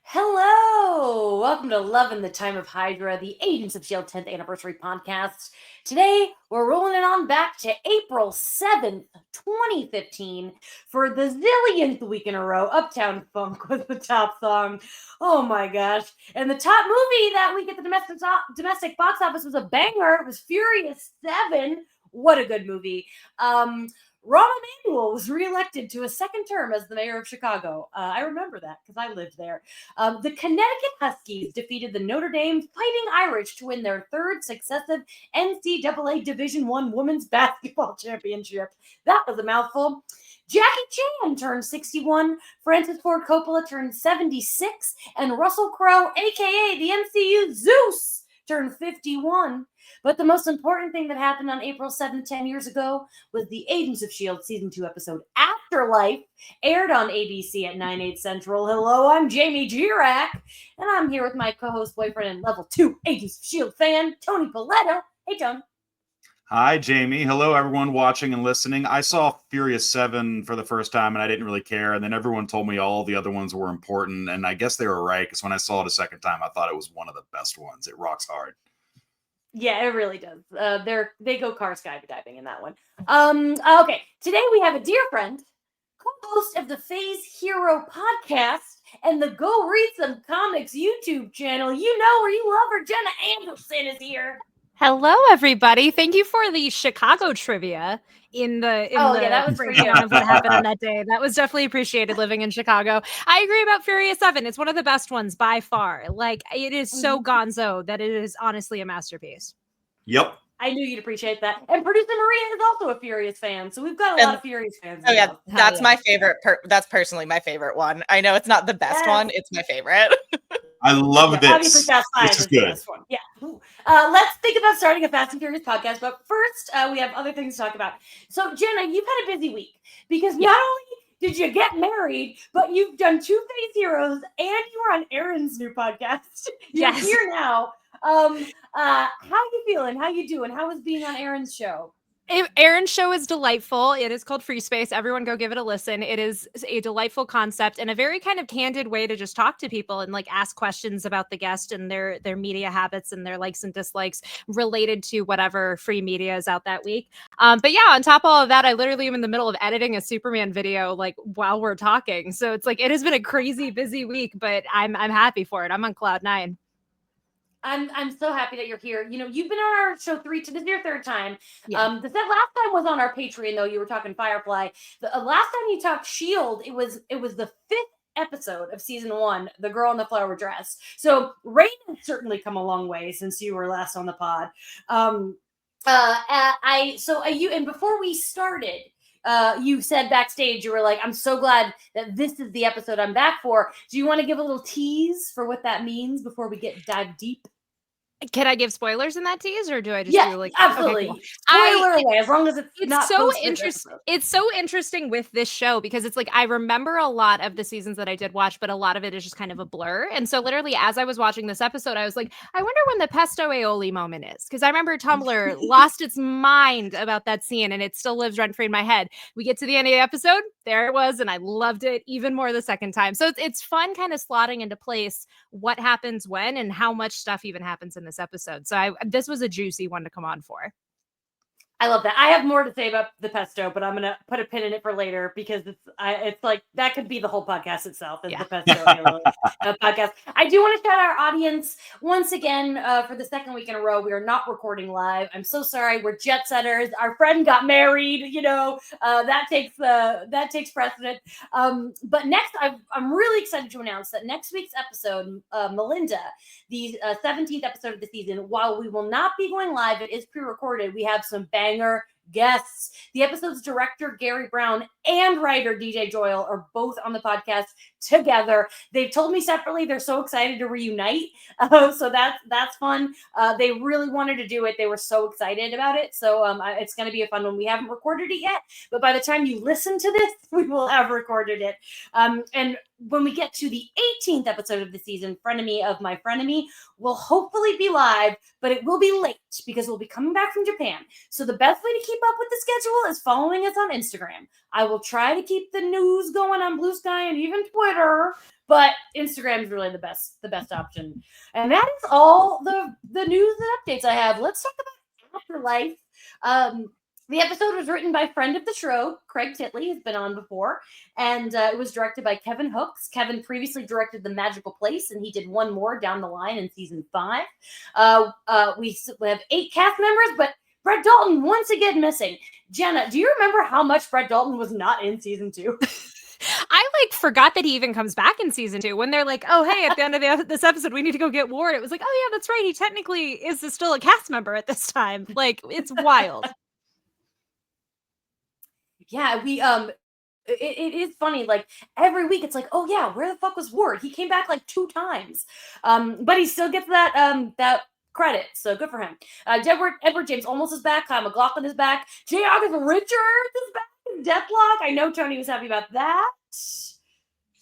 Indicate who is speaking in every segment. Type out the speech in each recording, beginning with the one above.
Speaker 1: Hello! Welcome to Love in the Time of Hydra, the Agents of S.H.I.E.L.D. 10th Anniversary podcast. Today, we're rolling it on back to April 7th, 2015 for the zillionth week in a row. Uptown Funk was the top song. Oh my gosh. And the top movie that week at the domestic box office was a banger. It was Furious 7. What a good movie. Rahm Emanuel was reelected to a second term as the mayor of Chicago. I remember that because I lived there. The Connecticut Huskies defeated the Notre Dame Fighting Irish to win their third successive NCAA Division I Women's Basketball Championship. That was a mouthful. Jackie Chan turned 61, Francis Ford Coppola turned 76, and Russell Crowe, aka the MCU Zeus, turned 51. But the most important thing that happened on April 7th, 10 years ago, was the Agents of S.H.I.E.L.D. Season 2 episode Afterlife, aired on ABC at 9/8 Central. Hello, I'm Jamie Jiaying, and I'm here with my co-host, boyfriend, and level 2 Agents of S.H.I.E.L.D. fan, Tony Paletto. Hey, Tony.
Speaker 2: Hi, Jamie. Hello, everyone watching and listening. I saw Furious 7 for the first time, and I didn't really care. And then everyone told me all the other ones were important, and I guess they were right, because when I saw it a second time, I thought it was one of the best ones. It rocks hard.
Speaker 1: Yeah, it really does. They go car skydiving in that one. Okay, today we have a dear friend, co-host of the Phase Hero podcast and the Go Read Some Comics YouTube channel. You know her, you love her. Jenna Anderson is here.
Speaker 3: Hello, everybody. Thank you for the Chicago trivia
Speaker 1: that was
Speaker 3: breakdown of what happened on that day. That was definitely appreciated living in Chicago. I agree about Furious 7. It's one of the best ones by far. Like, it is so gonzo that it is honestly a masterpiece.
Speaker 2: Yep.
Speaker 1: I knew you'd appreciate that. And producer Maria is also a Furious fan, so we've got a lot of Furious fans.
Speaker 4: Oh yeah, that's my favorite. That's personally my favorite one. I know it's not the best one. It's my favorite.
Speaker 2: I love this.
Speaker 1: Obviously, Fast 5
Speaker 2: this is
Speaker 1: is
Speaker 2: good.
Speaker 1: the best one. Yeah. Let's think about starting a Fast and Furious podcast, but first, we have other things to talk about. So, Jenna, you've had a busy week because not only did you get married, but you've done 2 Phase Heroes, and you were on Aaron's new podcast. You're here now. How you feeling? How you doing? How was being on Aaron's show?
Speaker 3: Aaron's show is delightful. It is called Free Space. Everyone go give it a listen. It is a delightful concept and a very kind of candid way to just talk to people and like ask questions about the guest and their media habits and their likes and dislikes related to whatever free media is out that week. But yeah, on top of all of that, I literally am in the middle of editing a Superman video like while we're talking. So it's like it has been a crazy busy week, but I'm happy for it. I'm on cloud 9.
Speaker 1: I'm so happy that you're here. You know, you've been on our show this is your 3rd time.
Speaker 3: Yeah.
Speaker 1: That last time was on our Patreon, though. You were talking Firefly. The last time you talked S.H.I.E.L.D., it was the 5th episode of season 1, The Girl in the Flower Dress. So Rain has certainly come a long way since you were last on the pod. And before we started, you said backstage, you were like, I'm so glad that this is the episode I'm back for. Do you want to give a little tease for what that means before we dive deep?
Speaker 3: Can I give spoilers in that tease, or do I just do like
Speaker 1: absolutely?
Speaker 3: Okay,
Speaker 1: cool. Spoiler away, as long as it's not
Speaker 3: so interesting. It's so interesting with this show because it's like I remember a lot of the seasons that I did watch, but a lot of it is just kind of a blur. And so literally, as I was watching this episode, I was like, I wonder when the pesto aioli moment is, because I remember Tumblr lost its mind about that scene, and it still lives rent free in my head. We get to the end of the episode, there it was, and I loved it even more the second time. So it's fun, kind of slotting into place what happens when and how much stuff even happens in this episode. So this was a juicy one to come on for.
Speaker 1: I love that. I have more to say about the pesto, but I'm going to put a pin in it for later because it's like that could be the whole podcast itself. Is the pesto podcast. I do want to shout out our audience once again for the 2nd week in a row. We are not recording live. I'm so sorry. We're jet setters. Our friend got married. You know that takes precedent. But next, I'm really excited to announce that next week's episode, Melinda, the 17th episode of the season. While we will not be going live, it is pre-recorded. We have some banger guests. The episode's director, Gary Brown, and writer, DJ Doyle, are both on the podcast together. They've told me separately they're so excited to reunite. So that's fun. They really wanted to do it. They were so excited about it. So it's going to be a fun one. We haven't recorded it yet, but by the time you listen to this, we will have recorded it. And when we get to the 18th episode of the season, Frenemy of My Frenemy will hopefully be live, but it will be late because we'll be coming back from Japan. So the best way to keep up with the schedule is following us on Instagram. I will try to keep the news going on Blue Sky and even Twitter, but Instagram is really the best option. And that is all the news and updates I have. Let's talk about Afterlife. The episode was written by friend of the show, Craig Titley, who's been on before, and it was directed by Kevin Hooks. Kevin previously directed The Magical Place, and he did one more down the line in season 5. We have 8 cast members, but Brett Dalton once again missing. Jenna, do you remember how much Brett Dalton was not in season 2?
Speaker 3: I forgot that he even comes back in season 2 when they're like, oh, hey, at the end of this episode, we need to go get Ward. It was like, oh, yeah, that's right. He technically is still a cast member at this time. Like, it's wild.
Speaker 1: Yeah, we it is funny. Like every week, it's like, oh yeah, where the fuck was Ward? He came back like 2 times, but he still gets that credit. So good for him. Edward James Olmos is back. Kyle MacLachlan is back. J. August Richards is back. Deathlock. I know Tony was happy about that.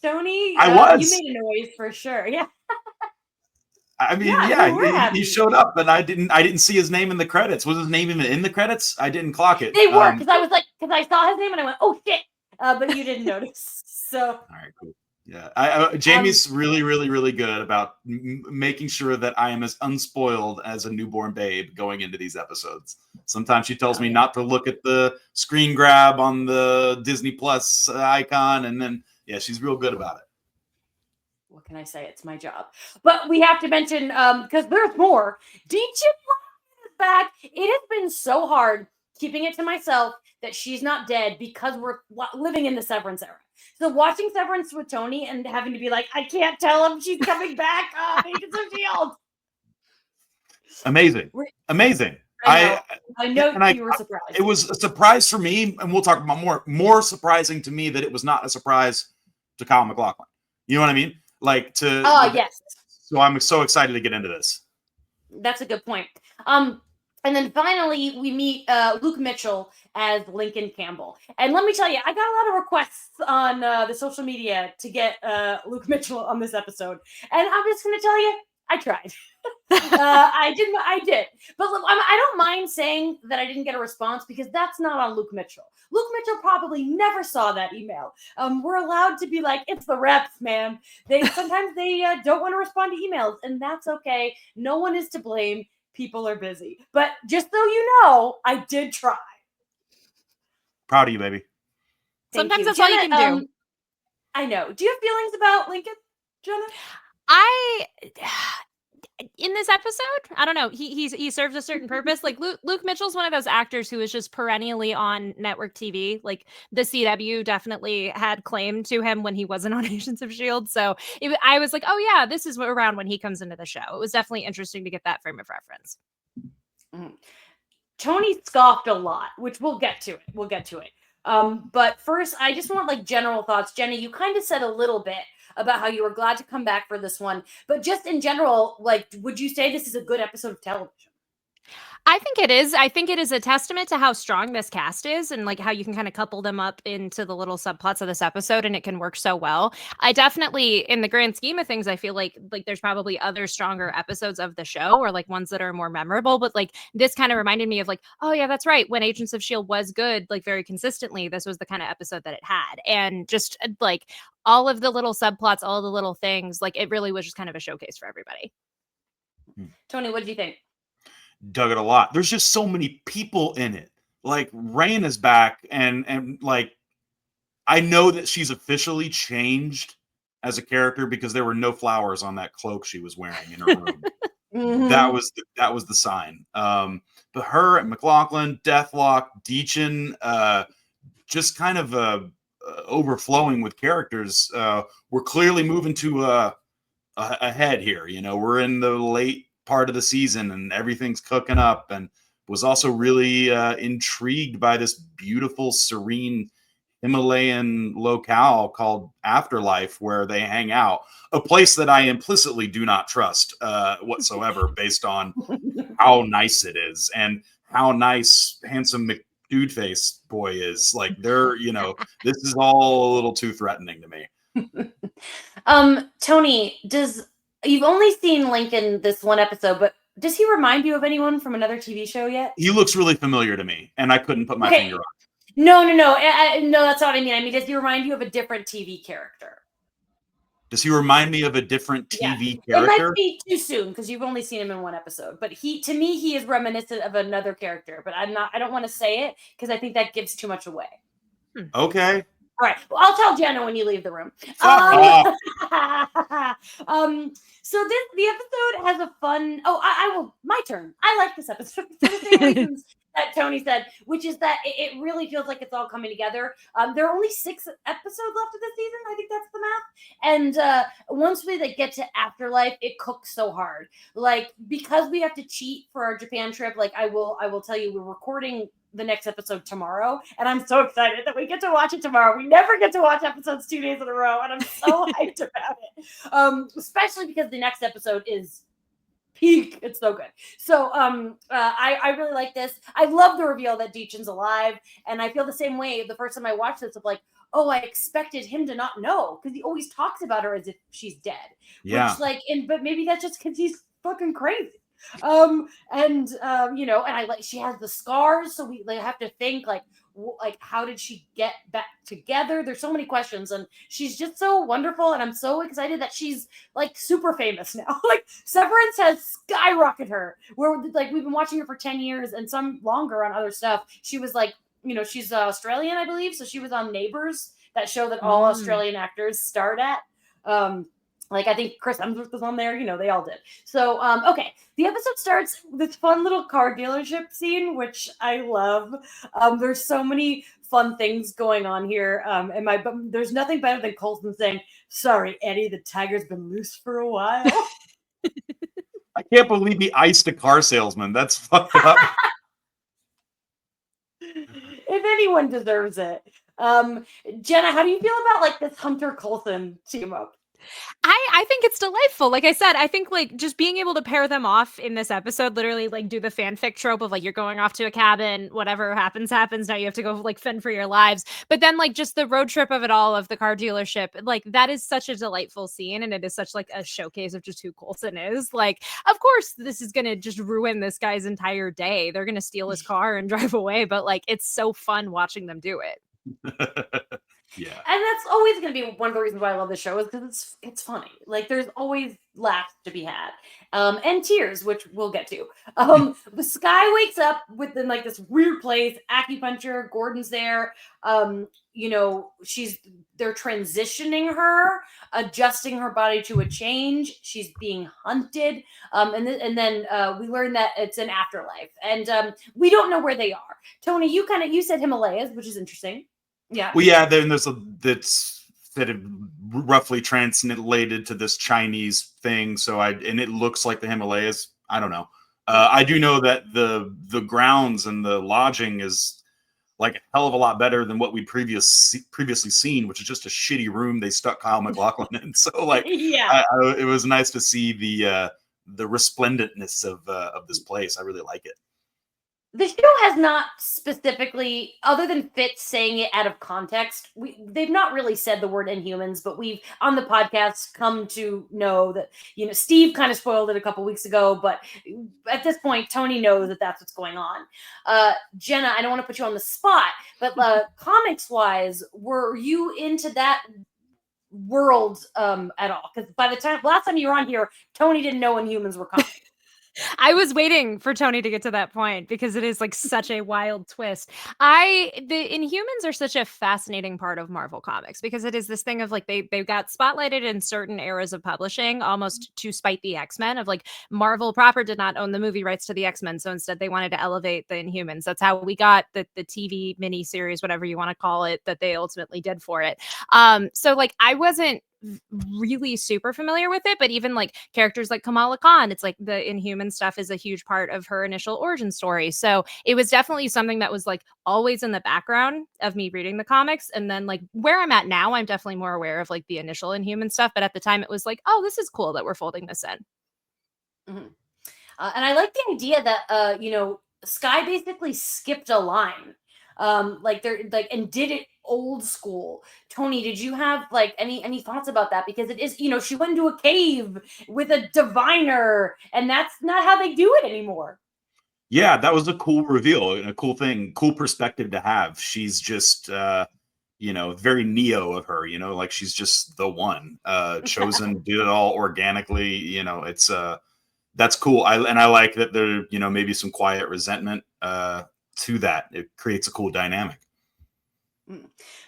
Speaker 1: Tony, you made a noise for sure. Yeah.
Speaker 2: I mean, he showed up, but I didn't see his name in the credits. Was his name even in the credits? I didn't clock it.
Speaker 1: They were, because I saw his name and I went, oh shit, but you didn't notice. So
Speaker 2: all right, cool. Yeah, Jamie's really, really, really good about making sure that I am as unspoiled as a newborn babe going into these episodes. Sometimes she tells me not to look at the screen grab on the Disney Plus icon, and then she's real good about it.
Speaker 1: What can I say? It's my job. But we have to mention, because there's more. Deechin is back. It has been so hard keeping it to myself that she's not dead because we're living in the Severance era. So watching Severance with Tony and having to be like, I can't tell him she's coming back. Agents of S.H.I.E.L.D.
Speaker 2: Amazing.
Speaker 1: I know you were surprised.
Speaker 2: It was a surprise for me, and we'll talk about more surprising to me that it was not a surprise to Kyle MacLachlan. You know what I mean? Yes. So I'm so excited to get into this.
Speaker 1: That's a good point. And then finally we meet Luke Mitchell as Lincoln Campbell. And let me tell you, I got a lot of requests on the social media to get Luke Mitchell on this episode. And I'm just going to tell you, I tried. I did. But look, I don't mind saying that I didn't get a response because that's not on Luke Mitchell. Luke Mitchell probably never saw that email. We're allowed to be like, it's the reps, man. Sometimes they don't want to respond to emails, and that's okay. No one is to blame. People are busy. But just so you know, I did try.
Speaker 2: Proud of you, baby.
Speaker 3: Sometimes that's all you can do.
Speaker 1: I know. Do you have feelings about Lincoln, Jenna?
Speaker 3: In this episode, I don't know. He serves a certain purpose. Like Luke Mitchell's one of those actors who is just perennially on network TV. Like the CW definitely had claim to him when he wasn't on Agents of S.H.I.E.L.D. So I was like, oh yeah, this is around when he comes into the show. It was definitely interesting to get that frame of reference.
Speaker 1: Mm-hmm. Tony scoffed a lot, which we'll get to it. But first, I just want general thoughts. Jenny, you kind of said a little bit about how you were glad to come back for this one, but just in general, would you say this is a good episode of television?
Speaker 3: I think it is. I think it is a testament to how strong this cast is and how you can kind of couple them up into the little subplots of this episode and it can work so well. I definitely, in the grand scheme of things, I feel like there's probably other stronger episodes of the show or ones that are more memorable, but this kind of reminded me of oh yeah, that's right. When Agents of S.H.I.E.L.D. was good, very consistently, this was the kind of episode that it had. And just all of the little subplots, all the little things, it really was just kind of a showcase for everybody.
Speaker 1: Tony, what did you think?
Speaker 2: Dug it a lot. There's just so many people in it. Rain is back, and I know that she's officially changed as a character because there were no flowers on that cloak she was wearing in her room. Mm-hmm. That was the sign. But her and MacLachlan, Deathlock, Deechin, just kind of overflowing with characters. We're clearly moving to a head here. We're in the late part of the season and everything's cooking up, and was also really intrigued by this beautiful, serene Himalayan locale called Afterlife where they hang out, a place that I implicitly do not trust whatsoever based on how nice it is and how nice handsome McDudeface boy is. They're, this is all a little too threatening to me.
Speaker 1: Tony, you've only seen Lincoln this one episode, but does he remind you of anyone from another TV show yet?
Speaker 2: He looks really familiar to me, and I couldn't put my finger on.
Speaker 1: No. No, that's not what I mean. I mean, does he remind you of a different TV character?
Speaker 2: Does he remind me of a different TV character?
Speaker 1: It might be too soon because you've only seen him in one episode. But to me, he is reminiscent of another character. But I don't want to say it because I think that gives too much away.
Speaker 2: Okay.
Speaker 1: All right. Well, I'll tell Jenna when you leave the room. So the episode has a fun. Oh, I will. My turn. I like this episode for the same reasons that Tony said, which is that it really feels like it's all coming together. There are only 6 episodes left of this season. I think that's the math. And once we get to Afterlife, it cooks so hard. Like, because we have to cheat for our Japan trip. Like, I will tell you, we're recording the next episode tomorrow, and I'm so excited that we get to watch it tomorrow. We never get to watch episodes 2 days in a row, and I'm so hyped about it. Especially because the next episode is peak. It's so good. So I really like this. I love the reveal that Deechan's alive, and I feel the same way the first time I watched this of like, oh, I expected him to not know because he always talks about her as if she's dead.
Speaker 2: Yeah.
Speaker 1: Which, but maybe that's just because he's fucking crazy. And I like, she has the scars, so we have to think like how did she get back together? There's so many questions, and she's just so wonderful, and I'm so excited that she's like super famous now. Like, Severance has skyrocketed her, where like we've been watching her for 10 years and some longer on other stuff. She was like, she's Australian, I believe, so she was on Neighbours, that show that all Australian actors starred at. Like, I think Chris Hemsworth was on there. They all did. So, okay. The episode starts with this fun little car dealership scene, which I love. There's so many fun things going on here. But there's nothing better than Coulson saying, "Sorry, Eddie, the tiger's been loose for a while."
Speaker 2: I can't believe he iced a car salesman. That's fucked up.
Speaker 1: If anyone deserves it. Jenna, how do you feel about like this Hunter Coulson team up?
Speaker 3: I think it's delightful. Like I said, I think like just being able to pair them off in this episode, literally like do the fanfic trope of like you're going off to a cabin, whatever happens. Now you have to go like fend for your lives. But then like just the road trip of it all, of the car dealership, like that is such a delightful scene, and it is such like a showcase of just who Coulson is. Like, of course, this is gonna just ruin this guy's entire day. They're gonna steal his car and drive away, but like it's so fun watching them do it.
Speaker 2: Yeah.
Speaker 1: And that's always going to be one of the reasons why I love this show, is because it's funny. Like, there's always laughs to be had. And tears, which we'll get to. The Sky wakes up within like this weird place, acupuncture, Gordon's there. They're transitioning her, adjusting her body to a change. She's being hunted. And then we learn that it's an afterlife. And we don't know where they are. Tony, you said Himalayas, which is interesting. Yeah.
Speaker 2: Well, yeah. Then there's that's roughly translated to this Chinese thing. So and it looks like the Himalayas. I don't know. I do know that the grounds and the lodging is like a hell of a lot better than what we previously seen, which is just a shitty room they stuck Kyle MacLachlan in. So like,
Speaker 1: yeah,
Speaker 2: it was nice to see the resplendentness of this place. I really like it.
Speaker 1: The show has not specifically, other than Fitz saying it out of context, they've not really said the word Inhumans, but we've, on the podcast, come to know that, Steve kind of spoiled it a couple weeks ago, but at this point, Tony knows that that's what's going on. Jenna, I don't want to put you on the spot, but comics-wise, were you into that world at all? Because by the last time you were on here, Tony didn't know Inhumans were coming.
Speaker 3: I was waiting for Tony to get to that point because it is like such a wild twist. The Inhumans are such a fascinating part of Marvel Comics because it is this thing of like they got spotlighted in certain eras of publishing almost to spite the X-Men, of like Marvel proper did not own the movie rights to the X-Men, so instead they wanted to elevate the Inhumans. That's how we got the TV miniseries, whatever you want to call it, that they ultimately did for it. So like I wasn't really super familiar with it, but even like characters like Kamala Khan, it's like the Inhuman stuff is a huge part of her initial origin story. So it was definitely something that was like always in the background of me reading the comics. And then like where I'm at now, I'm definitely more aware of like the initial Inhuman stuff. But at the time it was like, oh, this is cool that we're folding this in.
Speaker 1: Mm-hmm. And I like the idea that, Sky basically skipped a line. Like they're like and did it old school. Tony, did you have like any thoughts about that? Because it is, she went into a cave with a diviner, and that's not how they do it anymore.
Speaker 2: Yeah, that was a cool reveal and a cool thing, cool perspective to have. She's just very Neo of her, like she's just the one chosen, did it all organically, it's that's cool. I like that there, maybe some quiet resentment to that. It creates a cool dynamic.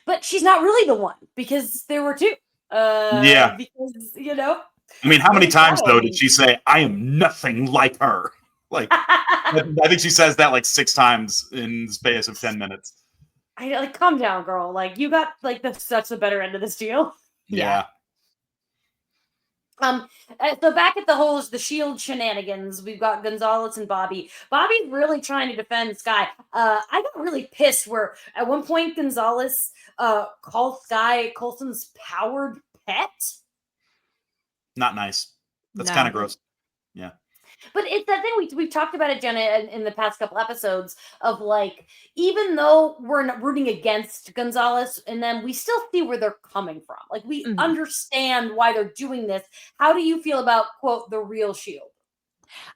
Speaker 1: But she's not really the one, because there were two.
Speaker 2: Yeah.
Speaker 1: Because,
Speaker 2: I mean, how many times though did she say, "I am nothing like her"? Like, I think she says that like 6 times in the space of 10 minutes.
Speaker 1: Calm down, girl. Like, you got like such the better end of this deal.
Speaker 2: Yeah.
Speaker 1: So back at the S.H.I.E.L.D. shenanigans, we've got Gonzalez and Bobby. Bobby's really trying to defend Sky. I got really pissed where at one point Gonzalez called Sky Coulson's powered pet.
Speaker 2: Not nice. That's kind of gross. Yeah.
Speaker 1: But it's that thing we've talked about it, Jenna, in the past couple episodes of like, even though we're not rooting against Gonzalez and them, we still see where they're coming from. Like, we understand why they're doing this. How do you feel about, quote, the real S.H.I.E.L.D.?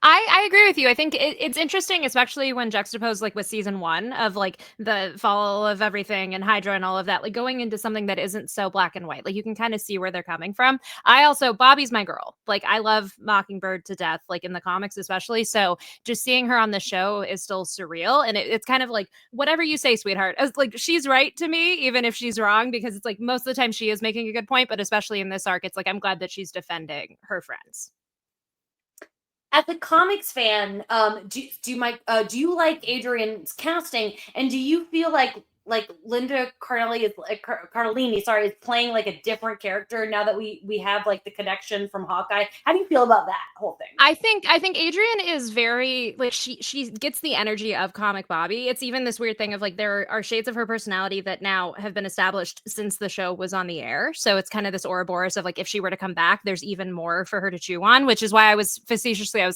Speaker 3: I agree with you. I think it's interesting, especially when juxtaposed like with season 1 of like the fall of everything and Hydra and all of that, like going into something that isn't so black and white. Like you can kind of see where they're coming from. Bobby's my girl. Like I love Mockingbird to death, like in the comics especially. So just seeing her on the show is still surreal. And it's kind of like, whatever you say, sweetheart, as like she's right to me, even if she's wrong, because it's like most of the time she is making a good point, but especially in this arc, it's like I'm glad that she's defending her friends.
Speaker 1: As a comics fan, do you like Adrian's casting, and do you feel like Linda Cardellini is playing like a different character now that we have like the connection from Hawkeye? How do you feel about that whole thing?
Speaker 3: I think Adrian is very like she gets the energy of comic Bobby. It's even this weird thing of like there are shades of her personality that now have been established since the show was on the air. So it's kind of this Ouroboros of like if she were to come back, there's even more for her to chew on, which is why I was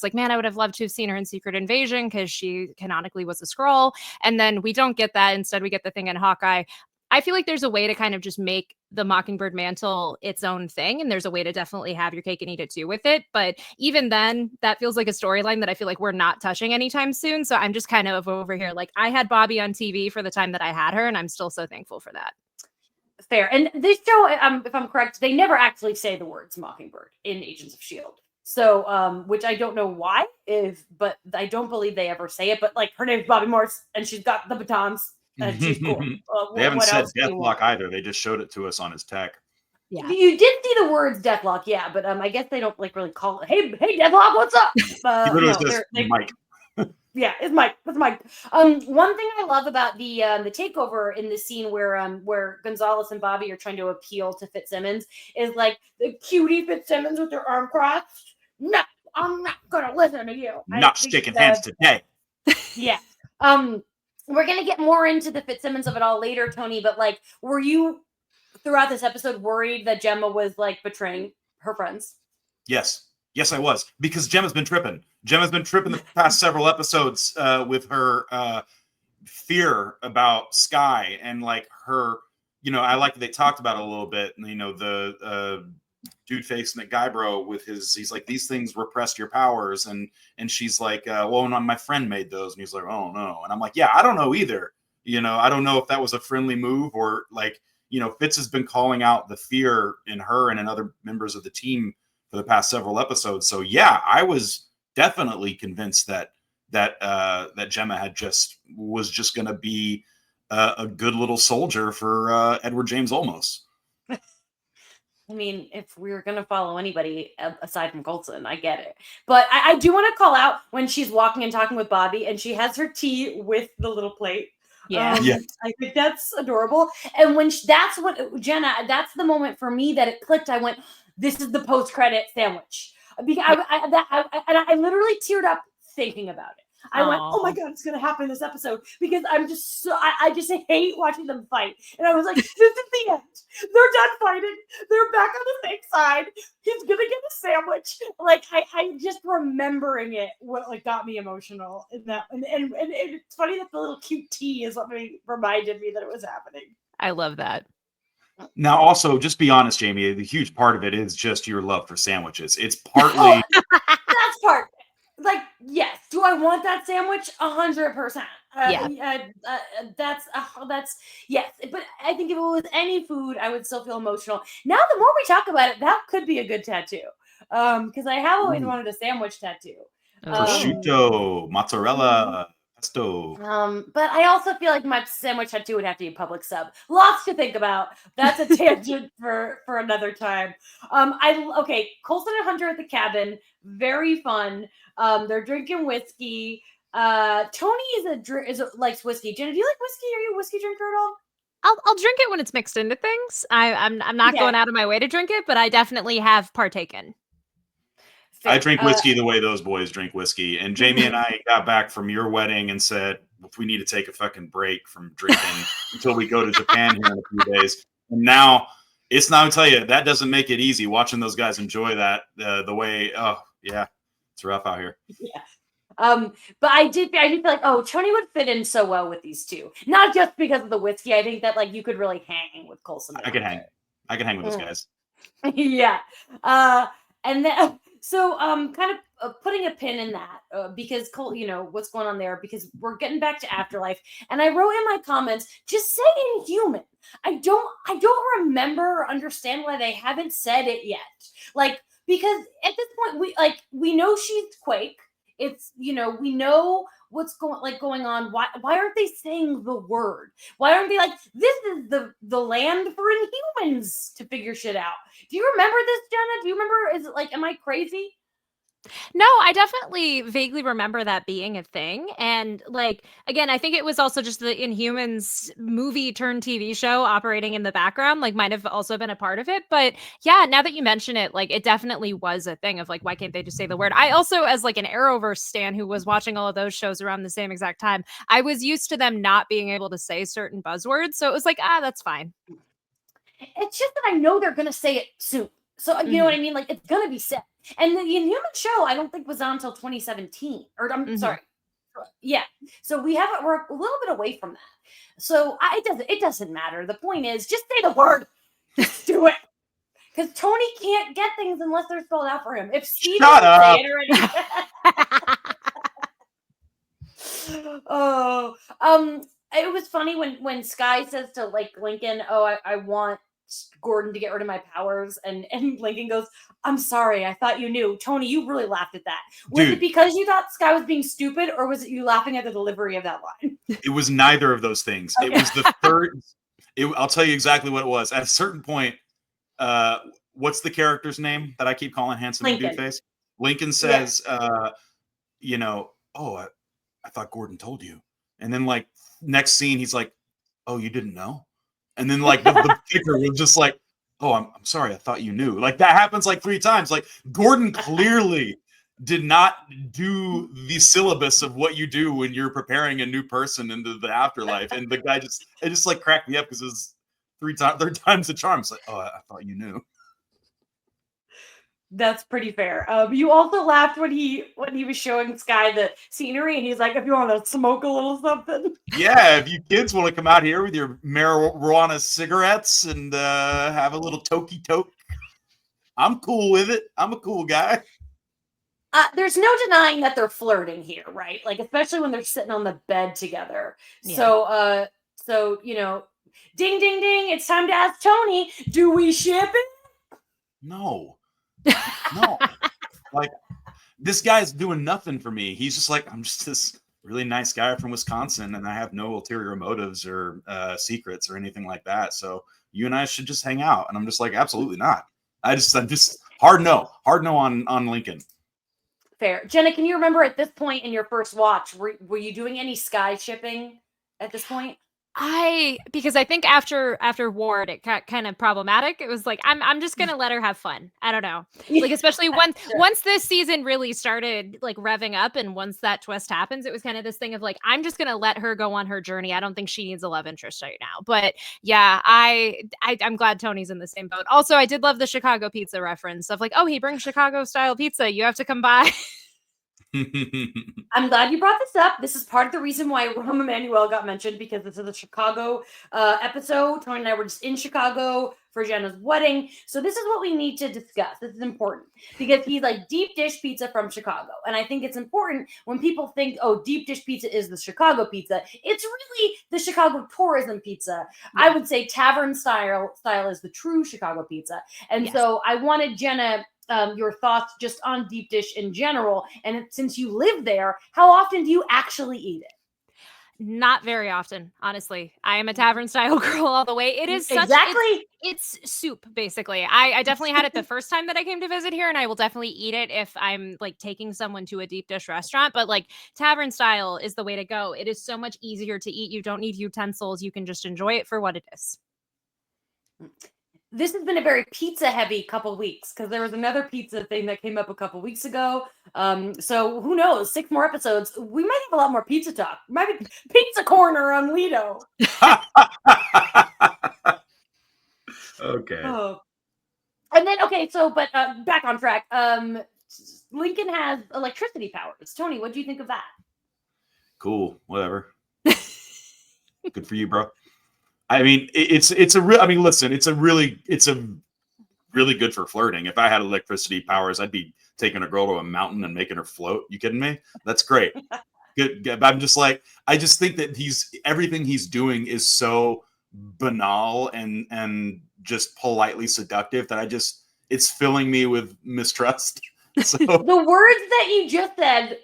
Speaker 3: like, man, I would have loved to have seen her in Secret Invasion because she canonically was a Skrull. And then we don't get that. Instead, we get the thing in Hawkeye. I feel like there's a way to kind of just make the Mockingbird mantle its own thing. And there's a way to definitely have your cake and eat it too with it. But even then, that feels like a storyline that I feel like we're not touching anytime soon. So I'm just kind of over here. Like I had Bobby on TV for the time that I had her. And I'm still so thankful for that.
Speaker 1: Fair. And this show, if I'm correct, they never actually say the words Mockingbird in Agents of S.H.I.E.L.D. So, which I don't know why, but I don't believe they ever say it. But like her name's Bobby Morse and she's got the batons. She's cool.
Speaker 2: They haven't said Deathlock either. They just showed it to us on his tech.
Speaker 1: Yeah, you did see the words Deathlock, yeah, but I guess they don't like really call it. Hey, Deathlock, what's up?
Speaker 2: He literally says Mike.
Speaker 1: Yeah, it's Mike. It's Mike. One thing I love about the takeover in the scene where Gonzalez and Bobby are trying to appeal to Fitzsimmons is like the cutie Fitzsimmons with their arm crossed. No, I'm not gonna listen to you.
Speaker 2: Not shaking hands today.
Speaker 1: Yeah. We're going to get more into the Fitzsimmons of it all later, Tony, but like, were you throughout this episode worried that Gemma was like betraying her friends?
Speaker 2: Yes, I was, because Gemma's been tripping. The past several episodes with her fear about Sky and like her, I like that they talked about it a little bit. And, the dude facing the guy bro with he's like, these things repressed your powers. And she's like, well, no, my friend made those. And he's like, oh no. And I'm like, yeah, I don't know either. I don't know if that was a friendly move or like, Fitz has been calling out the fear in her and in other members of the team for the past several episodes. So yeah, I was definitely convinced that Gemma was just going to be a good little soldier for Edward James Olmos.
Speaker 1: I mean, if we were going to follow anybody aside from Coulson, I get it. But I do want to call out when she's walking and talking with Bobby and she has her tea with the little plate.
Speaker 3: Yeah.
Speaker 1: I think that's adorable. And when that's the moment for me that it clicked. I went, this is the post-credit sandwich. Because I literally teared up thinking about it. I went, oh my
Speaker 3: Aw.
Speaker 1: God, it's going to happen in this episode because I'm just so, I just hate watching them fight. And I was like, this is the end. They're done fighting. They're back on the same side. He's going to get a sandwich. Like, I just remembering it, what like got me emotional in that. And it's funny that the little cute tea is what reminded me that it was happening.
Speaker 3: I love that.
Speaker 2: Now, also, just be honest, Jamie, the huge part of it is just your love for sandwiches. It's partly
Speaker 1: That's part. Like, yes. Do I want that sandwich? 100%.
Speaker 3: Yeah.
Speaker 1: That's yes. But I think if it was any food, I would still feel emotional. Now, the more we talk about it, that could be a good tattoo. Because I have always wanted a sandwich tattoo.
Speaker 2: prosciutto, mozzarella, pesto.
Speaker 1: But I also feel like my sandwich tattoo would have to be a public sub. Lots to think about. That's a tangent for another time. Okay, Coulson and Hunter at the cabin, very fun. They're drinking whiskey. Tony likes whiskey. Jenna, do you like whiskey? Are you a whiskey drinker at all?
Speaker 3: I'll drink it when it's mixed into things. I'm not going out of my way to drink it, but I definitely have partaken.
Speaker 2: I drink whiskey the way those boys drink whiskey. And Jamie and I got back from your wedding and said, we need to take a fucking break from drinking until we go to Japan here in a few days. And now it's not, I'll tell you, that doesn't make it easy watching those guys enjoy that the way, oh, yeah, it's rough out here.
Speaker 1: Yeah. But I did feel like, oh, Tony would fit in so well with these two. Not just because of the whiskey. I think that like you could really hang with Coulson.
Speaker 2: I can hang with those guys.
Speaker 1: Yeah. And then so kind of putting a pin in that because Cole, you know what's going on there because we're getting back to Afterlife. And I wrote in my comments, just say Inhuman. I don't remember or understand why they haven't said it yet. Like, because at this point we know she's Quake. It's, you know, we know what's going on. Why aren't they saying the word? Why aren't they like, this is the land for Inhumans to figure shit out? Do you remember this, Jenna? Do you remember? Is it like, am I crazy?
Speaker 3: No, I definitely vaguely remember that being a thing. And like, again, I think it was also just the Inhumans movie turned TV show operating in the background, like might have also been a part of it. But yeah, now that you mention it, like it definitely was a thing of like, why can't they just say the word? I also, as like an Arrowverse stan who was watching all of those shows around the same exact time, I was used to them not being able to say certain buzzwords. So it was like, that's fine.
Speaker 1: It's just that I know they're going to say it soon. So, you know what I mean? Like, it's going to be said. And the Inhuman show, I don't think was on until 2017. Or I'm sorry. Yeah. So we're a little bit away from that. So it doesn't matter. The point is, just say the word. Just do it. Because Tony can't get things unless they're spelled out for him. If Steve doesn't say it already. It was funny when Skye says to like Lincoln, oh, I want Gordon to get rid of my powers, and Lincoln goes, I'm sorry, I thought you knew. Tony, you really laughed at that. Was it because you thought Skye was being stupid, or was it you laughing at the delivery of that line?
Speaker 2: It was neither of those things. Okay. It was the third. I'll tell you exactly what it was. At a certain point, what's the character's name that I keep calling handsome dude face? Lincoln says, you know, oh, I thought Gordon told you. And then like next scene, he's like, oh, you didn't know? And then like the kicker was just like, oh, I'm sorry, I thought you knew. Like that happens like 3 times. Like Gordon clearly did not do the syllabus of what you do when you're preparing a new person into the afterlife. And the guy just like cracked me up because it was third time's the charm. It's like, oh, I thought you knew.
Speaker 1: That's pretty fair. You also laughed when he was showing Skye the scenery, and he's like, "If you want to smoke a little something."
Speaker 2: Yeah, if you kids want to come out here with your marijuana cigarettes and have a little tokey toke, I'm cool with it. I'm a cool guy.
Speaker 1: There's no denying that they're flirting here, right? Like, especially when they're sitting on the bed together. Yeah. So you know, ding, ding, ding! It's time to ask Tony, do we ship it?
Speaker 2: No. No, like this guy's doing nothing for me. He's just like, I'm just this really nice guy from Wisconsin, and I have no ulterior motives or secrets or anything like that. So you and I should just hang out. And I'm just like, absolutely not. I'm just hard no on Lincoln.
Speaker 1: Fair. Jenna, can you remember at this point in your first watch, were you doing any Skye shipping at this point?
Speaker 3: Because I think after Ward, it got kind of problematic. It was like, I'm just gonna let her have fun. I don't know, like especially once this season really started like revving up, and once that twist happens, it was kind of this thing of like, I'm just gonna let her go on her journey. I don't think she needs a love interest right now. But yeah, I'm glad Tony's in the same boat. Also, I did love the Chicago pizza reference of like, oh, he brings Chicago style pizza. You have to come by.
Speaker 1: I'm glad you brought this up. This is part of the reason why Rahm Emanuel got mentioned, because this is a Chicago episode. Tony and I were just in Chicago for Jenna's wedding. So this is what we need to discuss. This is important because he's like deep dish pizza from Chicago. And I think it's important when people think, oh, deep dish pizza is the Chicago pizza. It's really the Chicago tourism pizza. Yeah. I would say tavern style is the true Chicago pizza. And so I wanted Jenna your thoughts just on deep dish in general. And since you live there, how often do you actually eat it?
Speaker 3: Not very often, honestly. I am a tavern style girl all the way. It is such it's soup, basically. I definitely had it the first time that I came to visit here, and I will definitely eat it if I'm like taking someone to a deep dish restaurant. But like tavern style is the way to go. It is so much easier to eat. You don't need utensils. You can just enjoy it for what it is.
Speaker 1: This has been a very pizza heavy couple weeks because there was another pizza thing that came up a couple weeks ago. So who knows? 6 more episodes. We might have a lot more pizza talk. Might be pizza corner on Lido.
Speaker 2: Okay.
Speaker 1: Oh. And then but back on track. Lincoln has electricity powers. Tony, what do you think of that?
Speaker 2: Cool. Whatever. Good for you, bro. I mean, it's a real. I mean, listen, it's a really good for flirting. If I had electricity powers, I'd be taking a girl to a mountain and making her float. You kidding me? That's great. Good. I'm just like, I just think that everything he's doing is so banal and just politely seductive that it's filling me with mistrust. So
Speaker 1: the words that you just said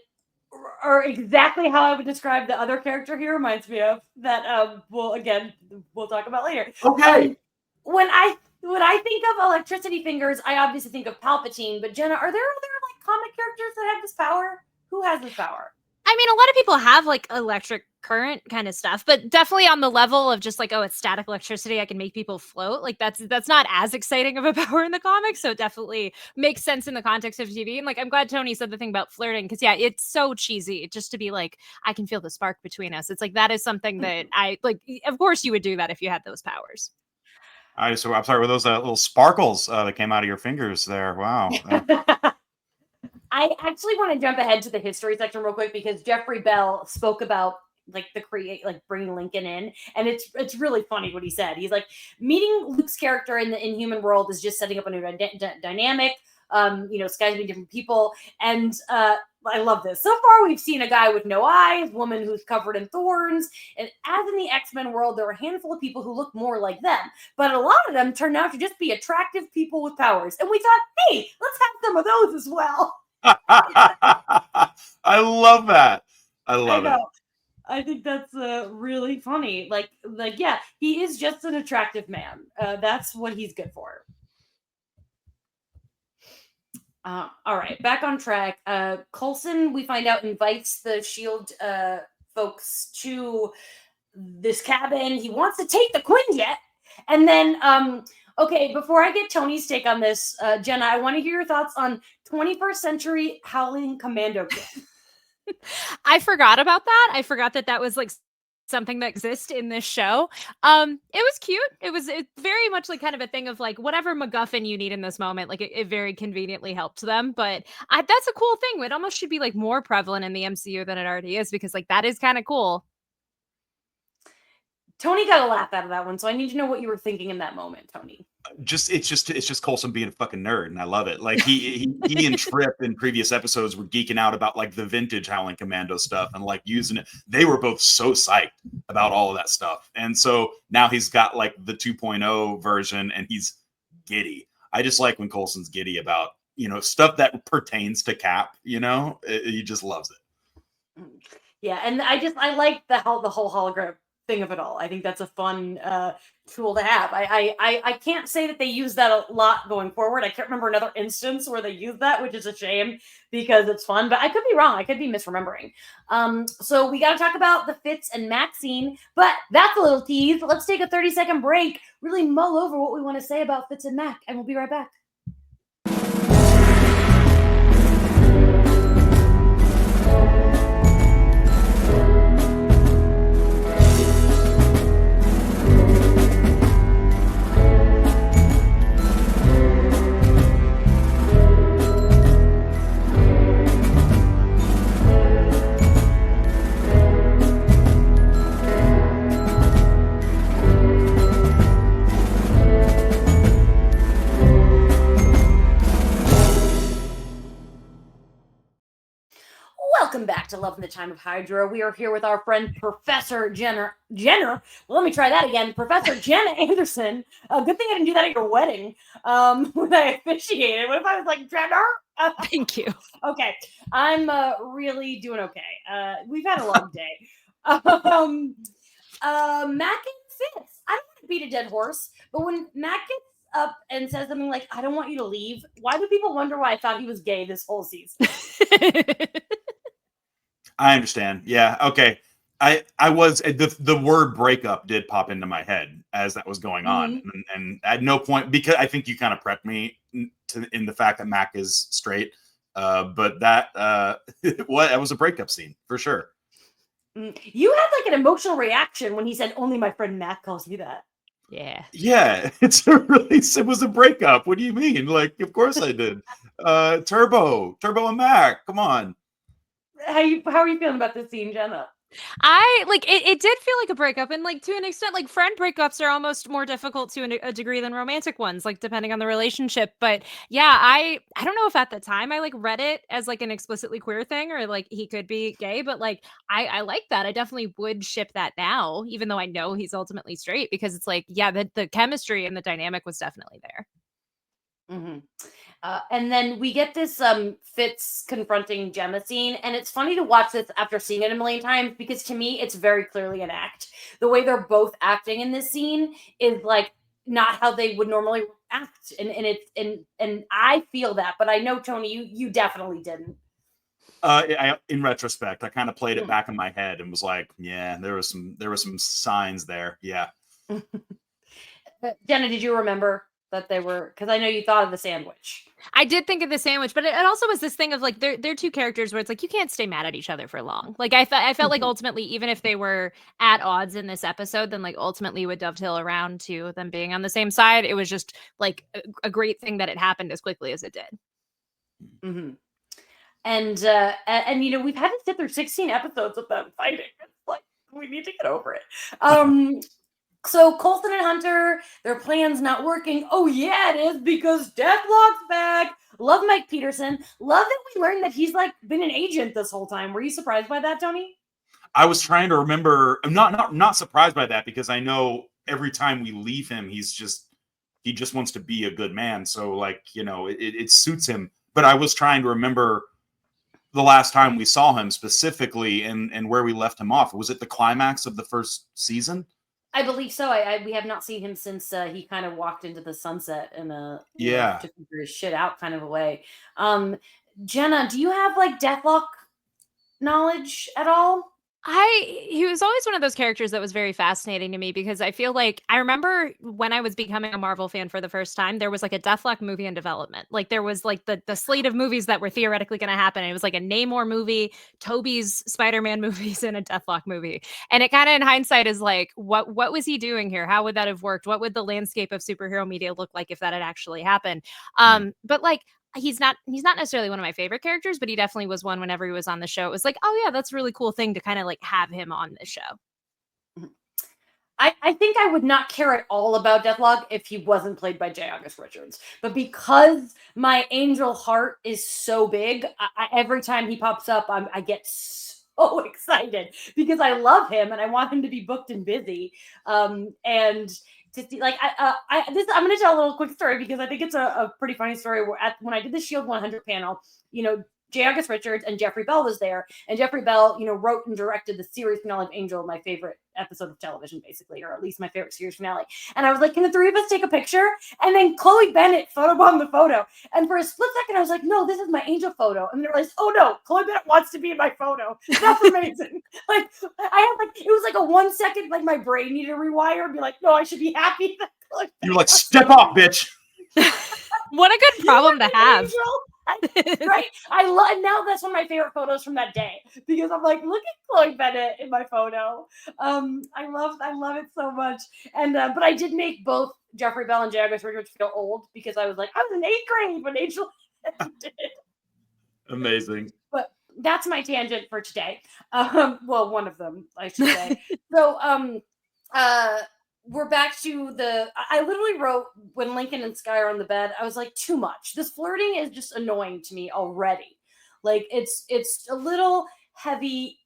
Speaker 1: are exactly how I would describe the other character he reminds me of that we'll talk about later.
Speaker 2: Okay.
Speaker 1: When I think of electricity fingers, I obviously think of Palpatine, but Jenna, are there other like comic characters that have this power? Who has this power?
Speaker 3: I mean, a lot of people have like electric current kind of stuff, but definitely on the level of just like, oh, it's static electricity, I can make people float. Like that's not as exciting of a power in the comics. So it definitely makes sense in the context of TV. And like, I'm glad Tony said the thing about flirting, because yeah, it's so cheesy just to be like, I can feel the spark between us. It's like, that is something that I like. Of course you would do that if you had those powers.
Speaker 2: I'm sorry, were those little sparkles that came out of your fingers there? Wow.
Speaker 1: I actually want to jump ahead to the history section real quick because Jeffrey Bell spoke about like bringing Lincoln in, and it's really funny what he said. He's like, meeting Luke's character in the Inhuman world is just setting up a new dynamic. Skies being different people, and I love this. So far, we've seen a guy with no eyes, woman who's covered in thorns, and as in the X-Men world, there are a handful of people who look more like them, but a lot of them turned out to just be attractive people with powers, and we thought, hey, let's have some of those as well.
Speaker 2: I love that. I love it.
Speaker 1: I think that's really funny. Like, yeah, he is just an attractive man. That's what he's good for. All right, back on track. Coulson, we find out, invites the S.H.I.E.L.D. folks to this cabin. He wants to take the Quinjet, and then okay, before I get Tony's take on this, Jenna, I want to hear your thoughts on 21st century Howling Commando kid.
Speaker 3: I forgot about that. I forgot that was like something that exists in this show. It was cute. It's very much like kind of a thing of like whatever MacGuffin you need in this moment. Like it very conveniently helped them. But that's a cool thing. It almost should be like more prevalent in the MCU than it already is, because like that is kind of cool.
Speaker 1: Tony got a laugh out of that one, so I need to know what you were thinking in that moment, Tony.
Speaker 2: It's just Coulson being a fucking nerd, and I love it. Like he and Tripp in previous episodes were geeking out about like the vintage Howling Commando stuff and like using it. They were both so psyched about all of that stuff, and so now he's got like the 2.0 version, and he's giddy. I just like when Coulson's giddy about stuff that pertains to Cap. He just loves it.
Speaker 1: Yeah, and I like the whole hologram thing of it all. I think that's a fun tool to have. I can't say that they use that a lot going forward. I can't remember another instance where they use that, which is a shame because it's fun, but I could be wrong. I could be misremembering. So we got to talk about the Fitz and Mac scene, but that's a little tease. Let's take a 30-second break, really mull over what we want to say about Fitz and Mac, and we'll be right back. Welcome back to Love in the Time of Hydra. We are here with our friend Professor Jenna. Well, let me try that again. Professor Jenna Anderson. Good thing I didn't do that at your wedding when I officiated. What if I was like, Jenna?
Speaker 3: Thank you.
Speaker 1: Okay. I'm really doing okay. We've had a long day. Mac and Fitz. I don't want to beat a dead horse, but when Mac gets up and says something like, I don't want you to leave, why do people wonder why I thought he was gay this whole season?
Speaker 2: I understand. Yeah. Okay. I was the word breakup did pop into my head as that was going on, and at no point, because I think you kind of prepped me in the fact that Mac is straight, but that that was a breakup scene for sure.
Speaker 1: You had like an emotional reaction when he said, "Only my friend Mac calls you that."
Speaker 3: Yeah.
Speaker 2: It was a breakup. What do you mean? Like, of course I did. Turbo and Mac. Come on.
Speaker 1: How are you feeling about this scene, Jenna?
Speaker 3: I like it did feel like a breakup, and like to an extent, like friend breakups are almost more difficult to a degree than romantic ones, like depending on the relationship. But yeah, I don't know if at the time I like read it as like an explicitly queer thing or like he could be gay, but like I like that. I definitely would ship that now, even though I know he's ultimately straight, because it's like, yeah, the chemistry and the dynamic was definitely there.
Speaker 1: And then we get this Fitz confronting Gemma scene, and it's funny to watch this after seeing it a million times because to me it's very clearly an act. The way they're both acting in this scene is like not how they would normally act, and I feel that, but I know Tony, you definitely didn't.
Speaker 2: In retrospect, I kind of played it back in my head and was like, yeah, there were some signs there. Yeah.
Speaker 1: Jenna, did you remember that they were, because I know you thought of the sandwich.
Speaker 3: I did think of the sandwich, but it also was this thing of like they're two characters where it's like you can't stay mad at each other for long. Like I felt like ultimately, even if they were at odds in this episode, then like ultimately would dovetail around to them being on the same side. It was just like a great thing that it happened as quickly as it did.
Speaker 1: And you know, we've had to sit through 16 episodes of them fighting. It's like we need to get over it. So Coulson and Hunter, their plan's not working. Oh yeah, it is, because Deathlock's back. Love Mike Peterson. Love that we learned that he's like been an agent this whole time. Were you surprised by that, Tony?
Speaker 2: I was trying to remember. I'm not surprised by that because I know every time we leave him, he just wants to be a good man. So like, you know, it suits him. But I was trying to remember the last time we saw him specifically and where we left him off. Was it the climax of the first season?
Speaker 1: I believe so. We have not seen him since he kind of walked into the sunset in a to figure his shit out kind of a way. Jenna, do you have like Deathlock knowledge at all?
Speaker 3: He was always one of those characters that was very fascinating to me because I feel like I remember when I was becoming a Marvel fan for the first time, there was like a Deathlock movie in development. Like there was like the slate of movies that were theoretically going to happen. It was like a Namor movie, Toby's Spider-Man movies, and a Deathlock movie. And it kind of in hindsight is like, what was he doing here? How would that have worked? What would the landscape of superhero media look like if that had actually happened? But like, he's not necessarily one of my favorite characters, but he definitely was one whenever he was on the show. It was like, oh yeah, that's a really cool thing to kind of like have him on the show.
Speaker 1: I think I would not care at all about Deathlock if he wasn't played by Jiaying Richards. But because my angel heart is so big, every time he pops up, I get so excited because I love him and I want him to be booked and busy. And to see, like, I'm going to tell a little quick story because I think it's a pretty funny story. When I did the S.H.I.E.L.D 100 panel, you know, J. August Richards and Jeffrey Bell was there. And Jeffrey Bell, wrote and directed the series finale of Angel, my favorite episode of television, basically, or at least my favorite series finale. And I was like, can the three of us take a picture? And then Chloe Bennett photobombed the photo. And for a split second, I was like, no, this is my Angel photo. And then I realized, oh no, Chloe Bennett wants to be in my photo. That's amazing. Like, it was like a 1 second, like my brain needed to rewire and be like, no, I should be happy that Chloe Bennett.
Speaker 2: You're like, step off, bitch.
Speaker 3: What a good problem to have.
Speaker 1: Right? And now that's one of my favorite photos from that day, because I'm like, look at Chloe Bennett in my photo. I love it so much. And but I did make both Jeffrey Bell and J. August Richards feel old, because I was like, I was in 8th grade when Angel did.
Speaker 2: Amazing.
Speaker 1: But that's my tangent for today. Well, one of them, I should say. So we're back to I literally wrote, when Lincoln and Sky are on the bed, I was like, too much. This flirting is just annoying to me already. Like, it's a little heavy.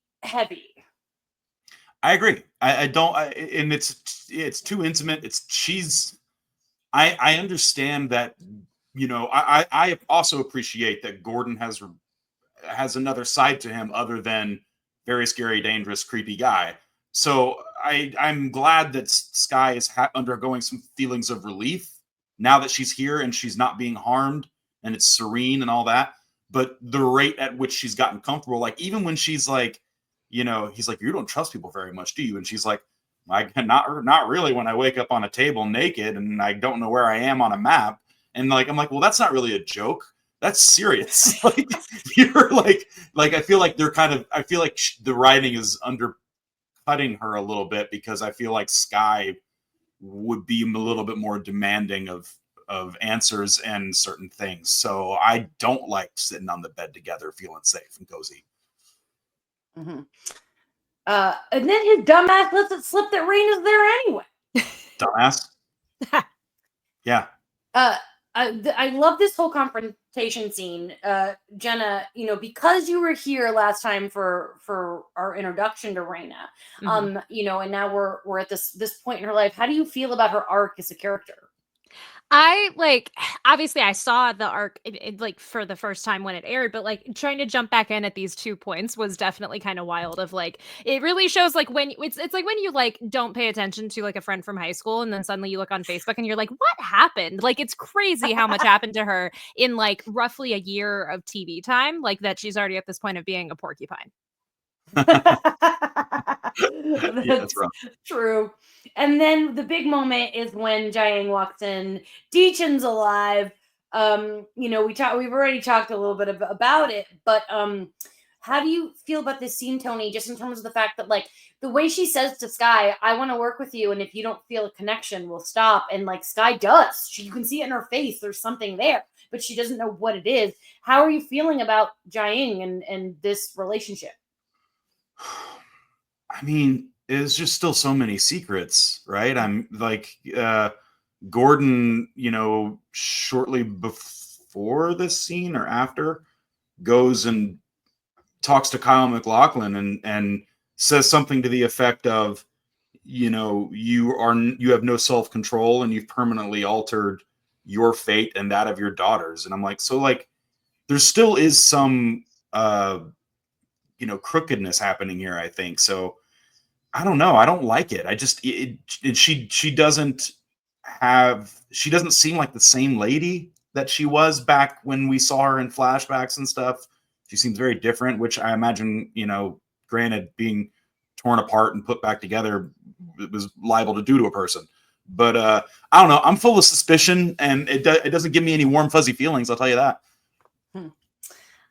Speaker 2: I agree. I don't, and it's too intimate. I understand that, I also appreciate that Gordon has another side to him other than very scary, dangerous, creepy guy. So I'm glad that Sky is undergoing some feelings of relief now that she's here and she's not being harmed and it's serene and all that. But the rate at which she's gotten comfortable, like even when she's like, he's like, you don't trust people very much, do you? And she's like, not really when I wake up on a table naked and I don't know where I am on a map. And like, I'm like, well, that's not really a joke. That's serious. Like, you're like I feel like the writing is undercutting her a little bit, because I feel like Sky would be a little bit more demanding of answers and certain things. So I don't like sitting on the bed together feeling safe and cozy.
Speaker 1: Mm-hmm. And then his dumbass lets it slip that Rain is there anyway.
Speaker 2: Dumbass. Yeah.
Speaker 1: I love this whole confrontation scene. Jenna, because you were here last time for our introduction to Raina, and now we're at this point in her life. How do you feel about her arc as a character?
Speaker 3: Obviously I saw the arc like for the first time when it aired, but like trying to jump back in at these 2 points was definitely kind of wild. Of like, it really shows like when it's like when you like don't pay attention to like a friend from high school and then suddenly you look on Facebook and you're like, what happened? Like, it's crazy how much happened to her in like roughly a year of TV time, like that she's already at this point of being a porcupine.
Speaker 1: That's true. And then the big moment is when Jiaying walks in. Deechan's alive. We've already talked a little bit about it, but how do you feel about this scene, Tony? Just in terms of the fact that like the way she says to Sky, "I want to work with you, and if you don't feel a connection, we'll stop." And like Sky does, you can see it in her face. There's something there, but she doesn't know what it is. How are you feeling about Jiaying and this relationship?
Speaker 2: I mean, it's just still so many secrets, right? I'm like, Gordon, shortly before this scene or after, goes and talks to Kyle MacLachlan and says something to the effect of, you have no self-control and you've permanently altered your fate and that of your daughters. And I'm like, so like, there still is some, crookedness happening here, I think. So I don't know. I don't like it. I just, she doesn't seem like the same lady that she was back when we saw her in flashbacks and stuff. She seems very different, which I imagine, granted, being torn apart and put back together, it was liable to do to a person. But I don't know. I'm full of suspicion, and it doesn't give me any warm, fuzzy feelings. I'll tell you that.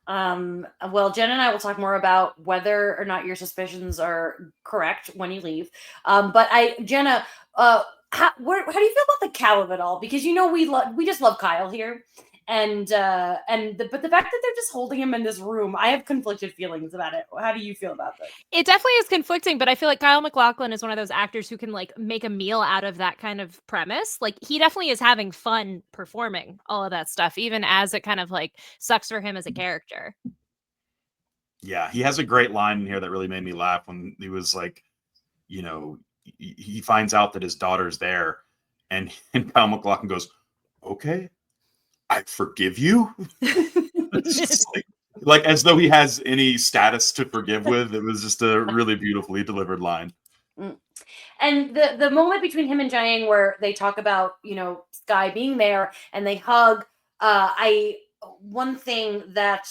Speaker 1: Well, Jen and I will talk more about whether or not your suspicions are correct when you leave. But Jenna, how do you feel about the Cal of it all? Because we just love Kyle here, but the fact that they're just holding him in this room, I have conflicted feelings about it. How do you feel about this?
Speaker 3: It definitely is conflicting, but I feel like Kyle MacLachlan is one of those actors who can like make a meal out of that kind of premise. Like, he definitely is having fun performing all of that stuff, even as it kind of like sucks for him as a character.
Speaker 2: Yeah, he has a great line in here that really made me laugh when he was like, he finds out that his daughter's there, and Kyle MacLachlan goes, "Okay, I forgive you." It's just like, Like as though he has any status to forgive with. It was just a really beautifully delivered line.
Speaker 1: And the moment between him and Jiaying where they talk about, Sky being there and they hug, one thing that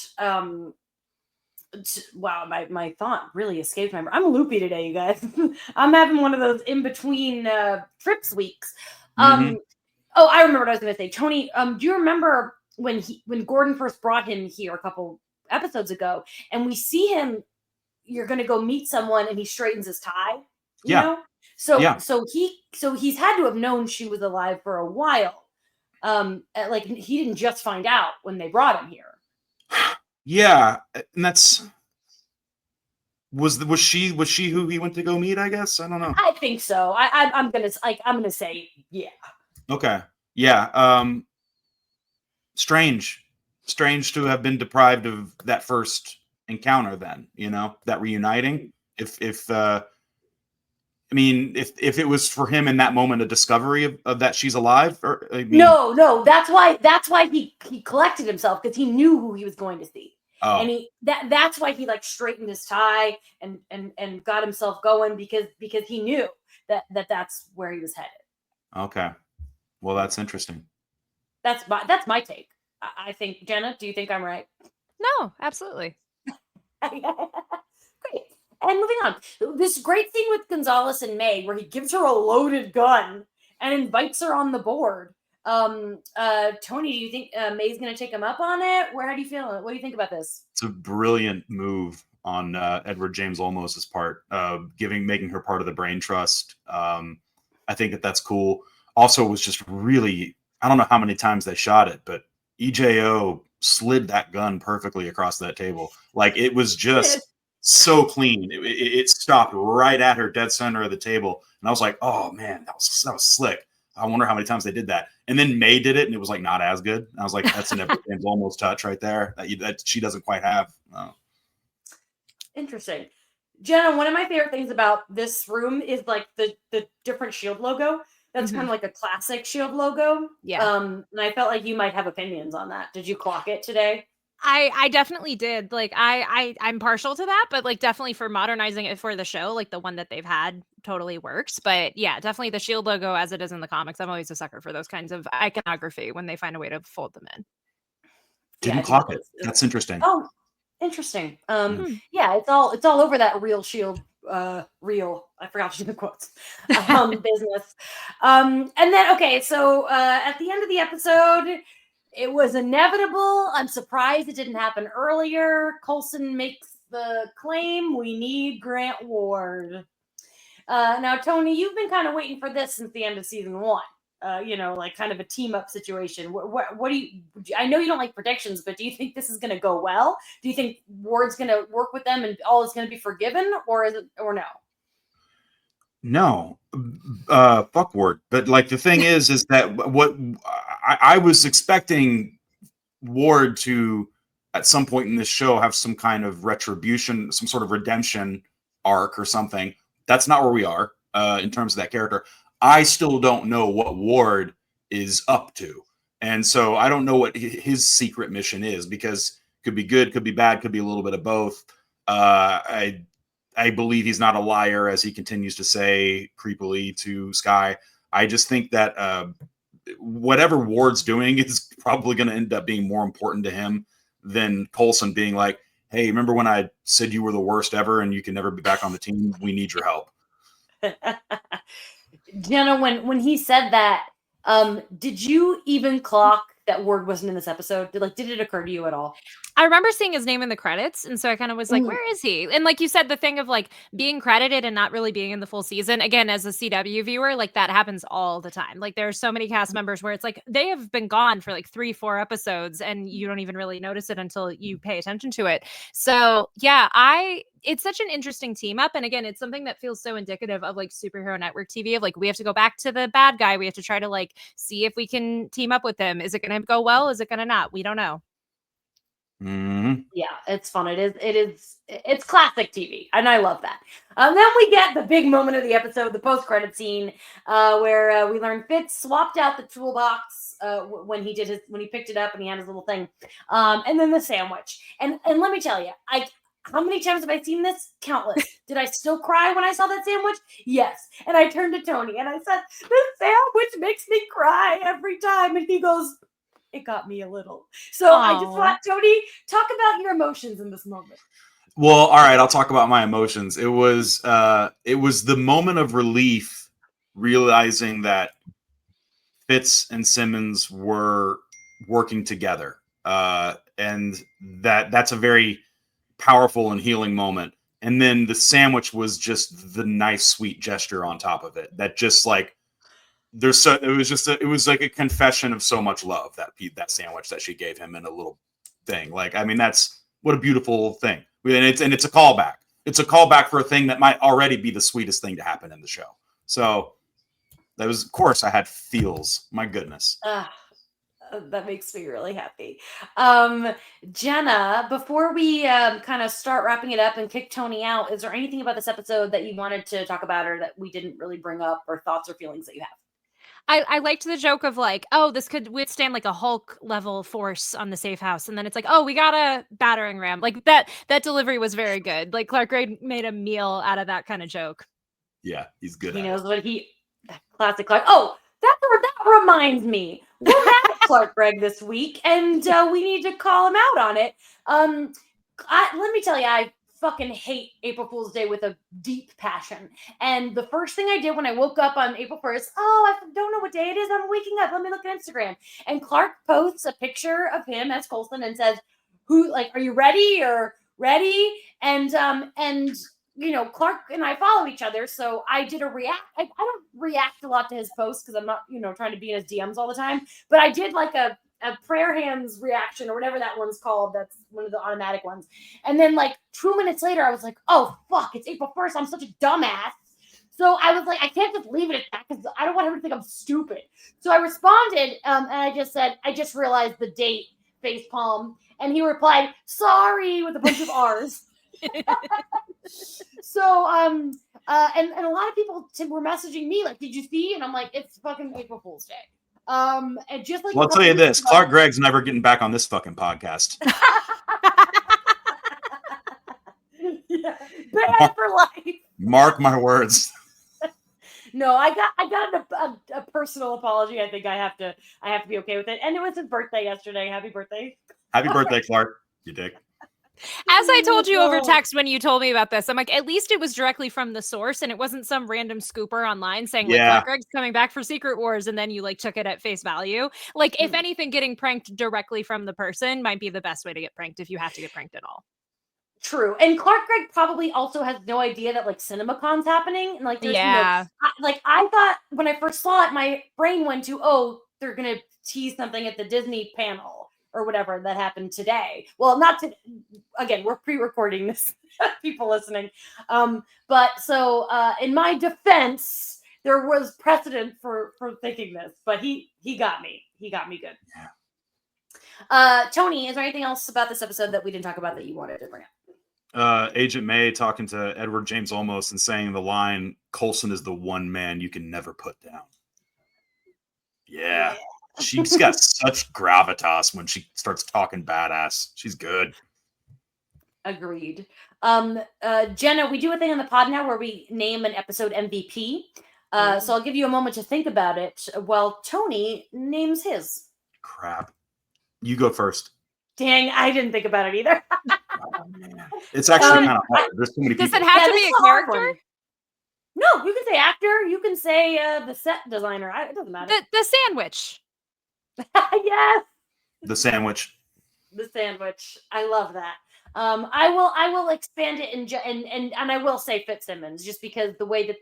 Speaker 1: wow, my thought really escaped my. I'm loopy today, you guys. I'm having one of those in between trips weeks.
Speaker 2: Mhm.
Speaker 1: Oh, I remember what I was going to say. Tony, do you remember when Gordon first brought him here a couple episodes ago, and we see him? You're going to go meet someone, and he straightens his tie. You
Speaker 2: Yeah.
Speaker 1: know, so
Speaker 2: Yeah.
Speaker 1: he's had to have known she was alive for a while. Like he didn't just find out when they brought him here.
Speaker 2: Yeah, and that's was she who he went to go meet, I guess? I don't know.
Speaker 1: I think so. I'm gonna say yeah.
Speaker 2: Okay. Yeah. Strange to have been deprived of that first encounter then, that reuniting. If I mean, if it was for him in that moment a discovery of that she's alive, or I mean,
Speaker 1: no, that's why he collected himself, because he knew who he was going to see.
Speaker 2: oh,
Speaker 1: And that's why he like straightened his tie and got himself going, because he knew that's where he was headed.
Speaker 2: okay. Well, that's interesting.
Speaker 1: That's my take. I think, Jenna, do you think I'm right?
Speaker 3: No, absolutely.
Speaker 1: Great. And moving on, this great thing with Gonzalez and May, where he gives her a loaded gun and invites her on the board. Tony, do you think May's going to take him up on it? How do you feel? What do you think about this?
Speaker 2: It's a brilliant move on Edward James Olmos's part, making her part of the brain trust. I think that's cool. Also, it was just really, I don't know how many times they shot it, but EJO slid that gun perfectly across that table. Like it was just so clean. It stopped right at her dead center of the table. And I was like, oh man, that was slick. I wonder how many times they did that. And then May did it, and it was like not as good. And I was like, that's an Edward James Olmos touch right there that she doesn't quite have. Oh.
Speaker 1: Interesting. Jenna, one of my favorite things about this room is like the different S.H.I.E.L.D. logo. That's kind of like a classic S.H.I.E.L.D. logo.
Speaker 3: Yeah.
Speaker 1: And I felt like you might have opinions on that. Did you clock it today?
Speaker 3: I definitely did. Like I'm partial to that, but like definitely for modernizing it for the show, like the one that they've had totally works. But yeah, definitely the S.H.I.E.L.D. logo as it is in the comics. I'm always a sucker for those kinds of iconography when they find a way to fold them in.
Speaker 2: Didn't clock it. That's interesting.
Speaker 1: Oh, interesting. Yeah, it's all over that real S.H.I.E.L.D. Real. I forgot to do the quotes. Business. And then so at the end of the episode, it was inevitable. I'm surprised it didn't happen earlier. Coulson makes the claim, we need Grant Ward. Now, Tony, you've been kind of waiting for this since the end of season 1. Like kind of a team up situation. What do you? I know you don't like predictions, but do you think this is going to go well? Do you think Ward's going to work with them and all is going to be forgiven, or is it, or no?
Speaker 2: No, fuck Ward. But like the thing is that what I was expecting Ward to at some point in this show have some kind of retribution, some sort of redemption arc or something. That's not where we are in terms of that character. I still don't know what Ward is up to. And so I don't know what his secret mission is, because could be good, could be bad, could be a little bit of both. I believe he's not a liar, as he continues to say creepily to Sky. I just think that whatever Ward's doing is probably going to end up being more important to him than Coulson being like, hey, remember when I said you were the worst ever and you can never be back on the team? We need your help.
Speaker 1: Jenna, when he said that, did you even clock that Ward wasn't in this episode? Did it occur to you at all?
Speaker 3: I remember seeing his name in the credits, and so I kind of was like, where is he? And like you said, the thing of like being credited and not really being in the full season, again, as a CW viewer, like that happens all the time. Like there are so many cast members where it's like they have been gone for like 3-4 episodes and you don't even really notice it until you pay attention to it. So yeah, it's such an interesting team up. And again, it's something that feels so indicative of like superhero network TV of like, we have to go back to the bad guy. We have to try to like see if we can team up with them. Is it going to go well? Is it going to not? We don't know.
Speaker 1: Yeah, it's fun. It's classic TV, and I love that. Then we get the big moment of the episode, the post-credit scene, where we learn Fitz swapped out the toolbox when he picked it up and he had his little thing, and then the sandwich. And let me tell you, how many times have I seen this? Countless. Did I still cry when I saw that sandwich? Yes. And I turned to Tony and I said, "This sandwich makes me cry every time," and he goes, "It got me a little." So I just want Tony, talk about your emotions in this moment.
Speaker 2: Well, all right, I'll talk about my emotions. It was the moment of relief, realizing that Fitz and Simmons were working together, and that's a very powerful and healing moment. And then the sandwich was just the nice, sweet gesture on top of it. That just like it was like a confession of so much love, that sandwich that she gave him in a little thing. Like, I mean, that's what a beautiful thing. And it's a callback. It's a callback for a thing that might already be the sweetest thing to happen in the show. So that was, of course, I had feels. My goodness.
Speaker 1: That makes me really happy. Jenna, before we kind of start wrapping it up and kick Tony out, is there anything about this episode that you wanted to talk about or that we didn't really bring up, or thoughts or feelings that you have?
Speaker 3: I liked the joke of like, oh, this could withstand like a Hulk level force on the safe house. And then it's like, oh, we got a battering ram. Like that delivery was very good. Like Clark Gregg made a meal out of that kind of joke.
Speaker 2: Yeah, he's good.
Speaker 1: He knows what classic Clark. Oh, that reminds me. We're at Clark Gregg this week, and we need to call him out on it. Let me tell you, I fucking hate April Fool's Day with a deep passion. And the first thing I did when I woke up on April 1st, I don't know what day it is. I'm waking up. Let me look at Instagram. And Clark posts a picture of him as Coulson and says, are you ready or ready? And Clark and I follow each other. So I did a react. I don't react a lot to his posts because I'm not, trying to be in his DMs all the time. But I did like a prayer hands reaction or whatever that one's called. That's one of the automatic ones. And then like 2 minutes later, I was like, oh, fuck, it's April 1st. I'm such a dumbass. So I was like, I can't just leave it at that because I don't want him to think I'm stupid. So I responded and I just said, I just realized the date, facepalm. And he replied, sorry, with a bunch of R's. So, and a lot of people were messaging me like, did you see? And I'm like, it's fucking April Fool's Day. And just like,
Speaker 2: well, I'll tell you this, Clark Gregg's never getting back on this fucking podcast.
Speaker 1: Yeah, bad for life.
Speaker 2: Mark my words.
Speaker 1: No, I got a personal apology. I think I have to be okay with it. And it was his birthday yesterday. Happy birthday.
Speaker 2: Happy birthday, Clark. You dick.
Speaker 3: As I told you over text when you told me about this, I'm like, at least it was directly from the source and it wasn't some random scooper online saying like Clark Gregg's coming back for Secret Wars and then you like took it at face value. Like if anything, getting pranked directly from the person might be the best way to get pranked if you have to get pranked at all.
Speaker 1: True. And Clark Gregg probably also has no idea that like CinemaCon's happening. And like, there's I thought when I first saw it, my brain went to, they're going to tease something at the Disney panel or whatever that happened today. Well, not to, again, we're pre-recording this, people listening. But so in my defense, there was precedent for thinking this, but he got me. He got me good. Yeah. Tony, is there anything else about this episode that we didn't talk about that you wanted to bring up?
Speaker 2: Agent May talking to Edward James Olmos and saying the line, Coulson is the one man you can never put down. Yeah. She's got such gravitas when she starts talking badass. She's good.
Speaker 1: Agreed. Jenna, we do a thing on the pod now where we name an episode MVP. So I'll give you a moment to think about it while Tony names his.
Speaker 2: Crap. You go first.
Speaker 1: Dang, I didn't think about it either.
Speaker 2: Oh, man. It's actually kind of hard. There's so many people.
Speaker 3: Does it have to be a character?
Speaker 1: No, you can say actor. You can say the set designer. It doesn't matter.
Speaker 3: The sandwich.
Speaker 1: Yes.
Speaker 2: The sandwich.
Speaker 1: The sandwich. I love that. I will expand it and I will say Fitzsimmons just because the way that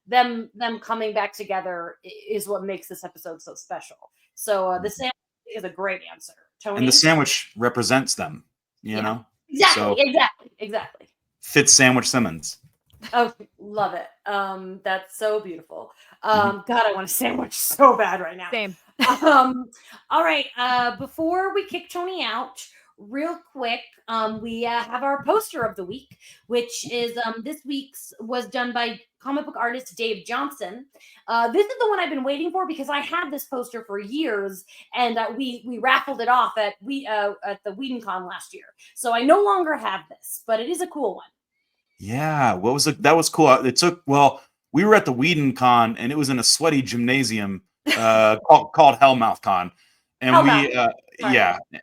Speaker 1: them coming back together is what makes this episode so special. So the sandwich is a great answer. Tony?
Speaker 2: And the sandwich represents them, you know?
Speaker 1: Exactly.
Speaker 2: Fitz Sandwich Simmons.
Speaker 1: Oh, love it. That's so beautiful. God, I want a sandwich so bad right now.
Speaker 3: Same.
Speaker 1: All right. Before we kick Tony out, real quick, we have our poster of the week, which is this week's was done by comic book artist Dave Johnson. This is the one I've been waiting for because I had this poster for years, and we raffled it off at the WhedonCon last year. So I no longer have this, but it is a cool one.
Speaker 2: Yeah, what was it? That was cool. We were at the WhedonCon, and it was in a sweaty gymnasium called Hellmouth Con, and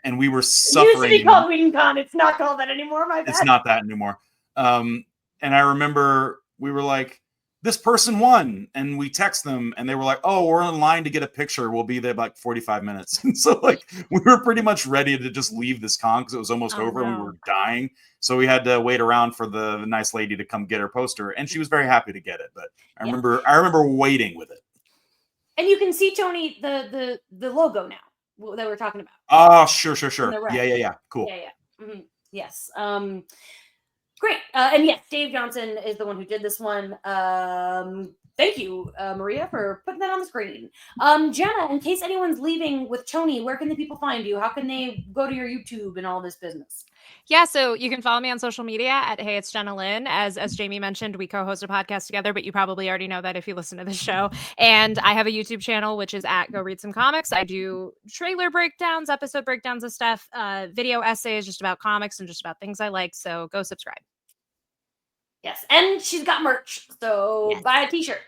Speaker 2: and we were suffering.
Speaker 1: It used to be called WhedonCon. It's not called that anymore. My bad.
Speaker 2: It's not that anymore. And I remember we were like, this person won, and we text them, and they were like, oh, we're in line to get a picture. We'll be there like 45 minutes. And so like we were pretty much ready to just leave this con because it was almost over and we were dying. So we had to wait around for the nice lady to come get her poster, and she was very happy to get it. But I remember waiting with it.
Speaker 1: And you can see, Tony, the logo now that we're talking about.
Speaker 2: Oh, sure. Yeah. Cool.
Speaker 1: Yeah. Mm-hmm. Yes. Great. And yes, Dave Johnson is the one who did this one. Thank you, Maria, for putting that on the screen. Jenna, in case anyone's leaving with Tony, where can the people find you? How can they go to your YouTube and all this business?
Speaker 3: Yeah, so you can follow me on social media at Hey It's Jenna Lynn. As Jamie mentioned, we co-host a podcast together, but you probably already know that if you listen to the show. And I have a YouTube channel, which is at Go Read Some Comics. I do trailer breakdowns, episode breakdowns of stuff, video essays just about comics and just about things I like. So go subscribe.
Speaker 1: Yes, and she's got merch, so buy a t-shirt.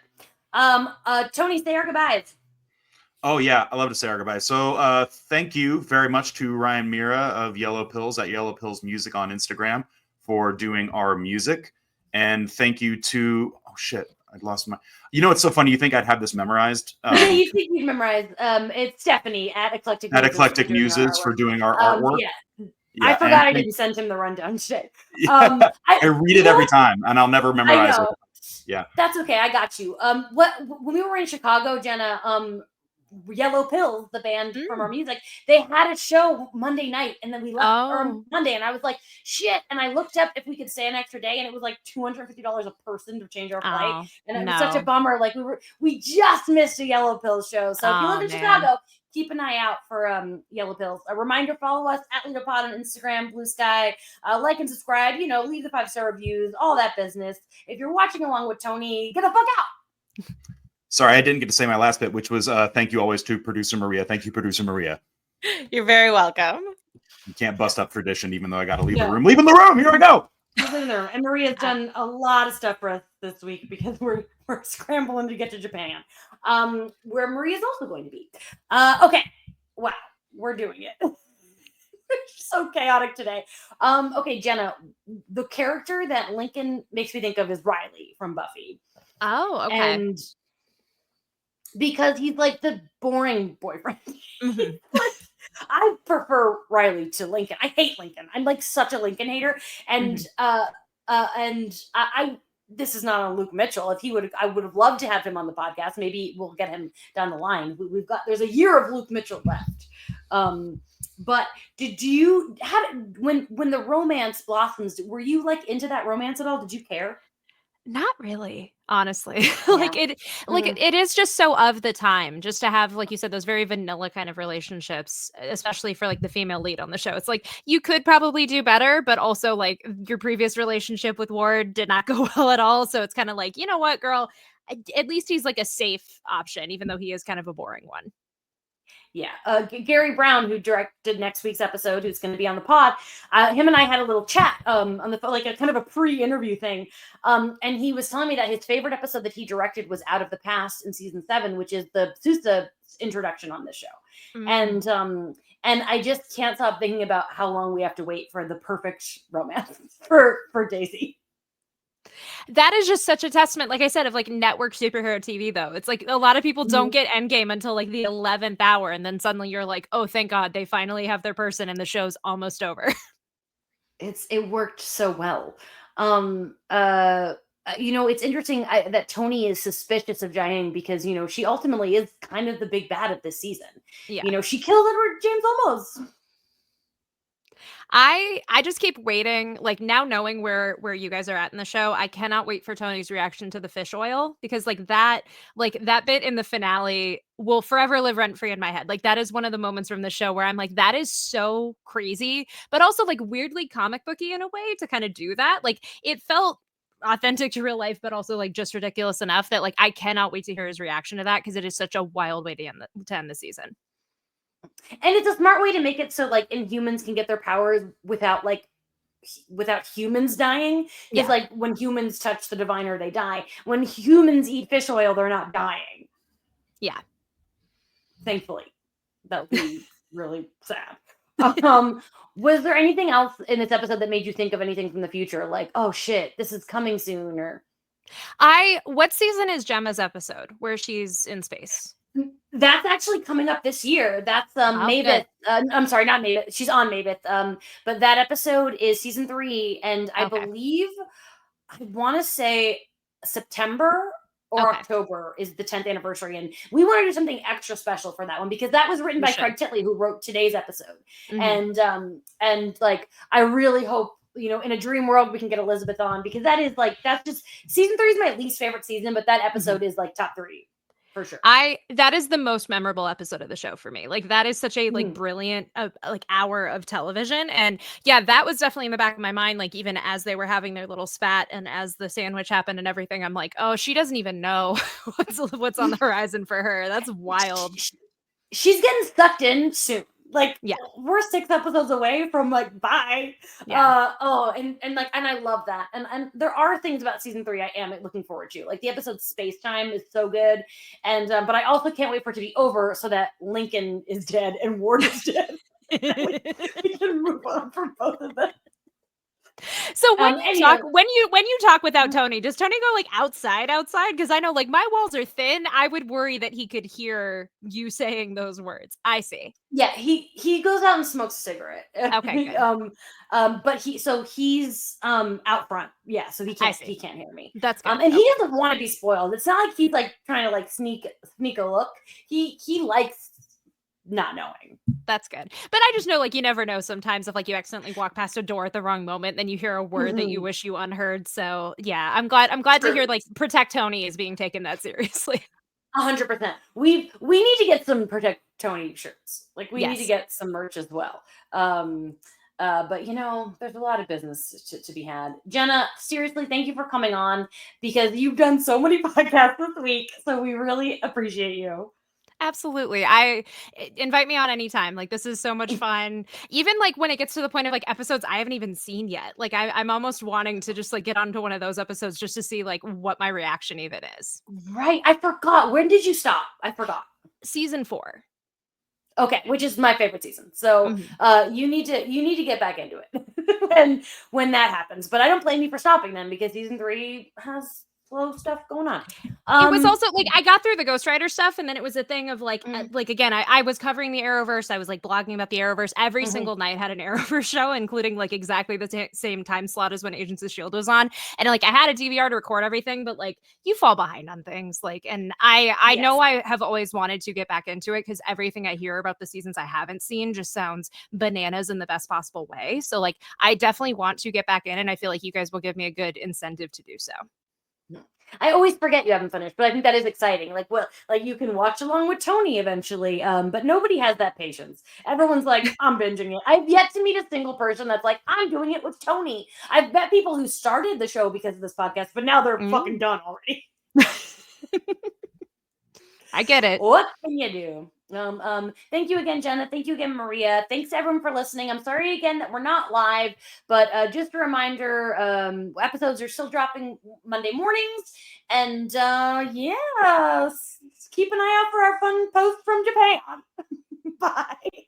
Speaker 1: Tony, say our goodbyes.
Speaker 2: Oh, yeah. I love to say our goodbye. So thank you very much to Ryan Miera of Yellow Pills at Yellow Pills Music on Instagram for doing our music. And thank you to, oh, shit. I lost my, it's so funny. You think I'd have this memorized?
Speaker 1: You think you'd memorize. It's Stephanie at Eclectic
Speaker 2: Muses. At Eclectic Muses for doing our artwork.
Speaker 1: Yeah, I forgot I didn't send him the rundown today.
Speaker 2: I read it every time, and I'll never memorize it. Yeah.
Speaker 1: That's okay. I got you. When we were in Chicago, Jenna, Yellow Pills, the band from our music, they had a show Monday night, and then we left Monday, and I was like, shit. And I looked up if we could stay an extra day, and it was like $250 a person to change our flight. And it was such a bummer. Like we just missed a Yellow Pills show. So if you live in Chicago, keep an eye out for Yellow Pills. A reminder, follow us at LeaderPod on Instagram, Blue Sky. Like and subscribe, leave the 5-star reviews, all that business. If you're watching along with Tony, get the fuck out.
Speaker 2: Sorry, I didn't get to say my last bit, which was thank you always to producer Maria. Thank you, producer Maria.
Speaker 4: You're very welcome.
Speaker 2: You can't bust up tradition, even though I got to leave the room. Leaving the room. Here we go.
Speaker 1: Leaving the room. And Maria's done a lot of stuff for us this week because we're scrambling to get to Japan, where Maria's also going to be. Okay. Wow. We're doing it. It's so chaotic today. Okay, Jenna, the character that Lincoln makes me think of is Riley from Buffy.
Speaker 3: Oh, okay.
Speaker 1: And because he's like the boring boyfriend. I prefer Riley to Lincoln. I hate Lincoln. I'm like such a Lincoln hater. And I this is not on Luke Mitchell. If I would have loved to have him on the podcast. Maybe we'll get him down the line. There's a year of Luke Mitchell left. But did you when the romance blossoms, were you like into that romance at all? Did you care?
Speaker 3: Not really, honestly. It is just so of the time, just to have, like you said, those very vanilla kind of relationships, especially for like the female lead on the show. It's like you could probably do better, but also like your previous relationship with Ward did not go well at all. So it's kind of like, you know what, girl, at least he's like a safe option, even though he is kind of a boring one.
Speaker 1: Yeah. Gary Brown, who directed next week's episode, who's going to be on the pod, him and I had a little chat on the phone, like a kind of a pre-interview thing. And he was telling me that his favorite episode that he directed was Out of the Past in season 7, which is the Sousa introduction on this show. And I just can't stop thinking about how long we have to wait for the perfect romance for Daisy.
Speaker 3: That is just such a testament, like I said, of like network superhero TV, though. It's like a lot of people don't get Endgame until like the 11th hour, and then suddenly you're like, oh, thank God, they finally have their person, and the show's almost over.
Speaker 1: It worked so well. It's interesting that Tony is suspicious of Jiaying because, she ultimately is kind of the big bad of this season. Yeah. She killed Edward James Olmos.
Speaker 3: I just keep waiting, like now knowing where you guys are at in the show, I cannot wait for Tony's reaction to the fish oil because like that bit in the finale will forever live rent free in my head. Like that is one of the moments from the show where I'm like, that is so crazy, but also like weirdly comic booky in a way to kind of do that. Like it felt authentic to real life, but also like just ridiculous enough that like I cannot wait to hear his reaction to that because it is such a wild way to end the season.
Speaker 1: And it's a smart way to make it so like Inhumans can get their powers without humans dying. Because like when humans touch the diviner, they die. When humans eat fish oil, they're not dying.
Speaker 3: Yeah.
Speaker 1: Thankfully. That would be really sad. Was there anything else in this episode that made you think of anything from the future? Like, oh shit, this is coming soon, or
Speaker 3: what season is Gemma's episode where she's in space?
Speaker 1: That's actually coming up this year. That's Mavis. I'm sorry, not Mavis. She's on Mavis. But that episode is season 3, and I believe I want to say September or October is the 10th anniversary, and we want to do something extra special for that one because that was written by Craig Titley, who wrote today's episode. And like I really hope, in a dream world we can get Elizabeth on, because that's just season 3 is my least favorite season, but that episode is like top 3. For sure.
Speaker 3: That is the most memorable episode of the show for me. Like that is such a like brilliant like hour of television. And yeah, that was definitely in the back of my mind. Like even as they were having their little spat and as the sandwich happened and everything, I'm like, oh, she doesn't even know what's on the horizon for her. That's wild.
Speaker 1: She's getting sucked in soon. Like, we're 6 episodes away from like bye.
Speaker 3: Yeah.
Speaker 1: And I love that. And there are things about season 3 I am looking forward to. Like the episode Space Time is so good. And but I also can't wait for it to be over so that Lincoln is dead and Ward is dead. we can move on from both of them.
Speaker 3: So when you talk without Tony, does Tony go like outside? Because I know like my walls are thin. I would worry that he could hear you saying those words. I see.
Speaker 1: Yeah, he goes out and smokes a cigarette.
Speaker 3: Okay, good.
Speaker 1: But he's out front. Yeah, so he can't hear me.
Speaker 3: That's good.
Speaker 1: And he doesn't want to be spoiled. It's not like he's like trying to like sneak a look. He likes not knowing.
Speaker 3: That's good. But I just know like you never know sometimes if like you accidentally walk past a door at the wrong moment, then you hear a word that you wish you unheard. So yeah, I'm glad to hear like Protect Tony is being taken that seriously.
Speaker 1: 100%. We need to get some Protect Tony shirts. Like we need to get some merch as well. But there's a lot of business to be had. Jenna, seriously, thank you for coming on because you've done so many podcasts this week. So we really appreciate you.
Speaker 3: Absolutely. Invite me on anytime. Like this is so much fun. Even like when it gets to the point of like episodes I haven't even seen yet. Like I'm almost wanting to just like get onto one of those episodes just to see like what my reaction even is.
Speaker 1: Right. I forgot. When did you stop? I forgot.
Speaker 3: Season 4.
Speaker 1: Okay, which is my favorite season. So you need to get back into it when that happens. But I don't blame you for stopping then because season 3 has slow stuff going on.
Speaker 3: It was also like I got through the Ghost Rider stuff, and then it was a thing of like again, I was covering the Arrowverse. I was like blogging about the Arrowverse every single night. Had an Arrowverse show, including like exactly the same time slot as when Agents of S.H.I.E.L.D. was on. And like I had a DVR to record everything, but like you fall behind on things. Like, and I know I have always wanted to get back into it because everything I hear about the seasons I haven't seen just sounds bananas in the best possible way. So like I definitely want to get back in, and I feel like you guys will give me a good incentive to do so.
Speaker 1: I always forget you haven't finished, but I think that is exciting. Like, you can watch along with Tony eventually, but nobody has that patience. Everyone's like, I'm binging it. I've yet to meet a single person that's like, I'm doing it with Tony. I've met people who started the show because of this podcast, but now they're fucking done already.
Speaker 3: I get it.
Speaker 1: What can you do? Thank you again, Jenna. Thank you again, Maria. Thanks everyone for listening. I'm sorry again that we're not live, but just a reminder, episodes are still dropping Monday mornings. And keep an eye out for our fun post from Japan. Bye.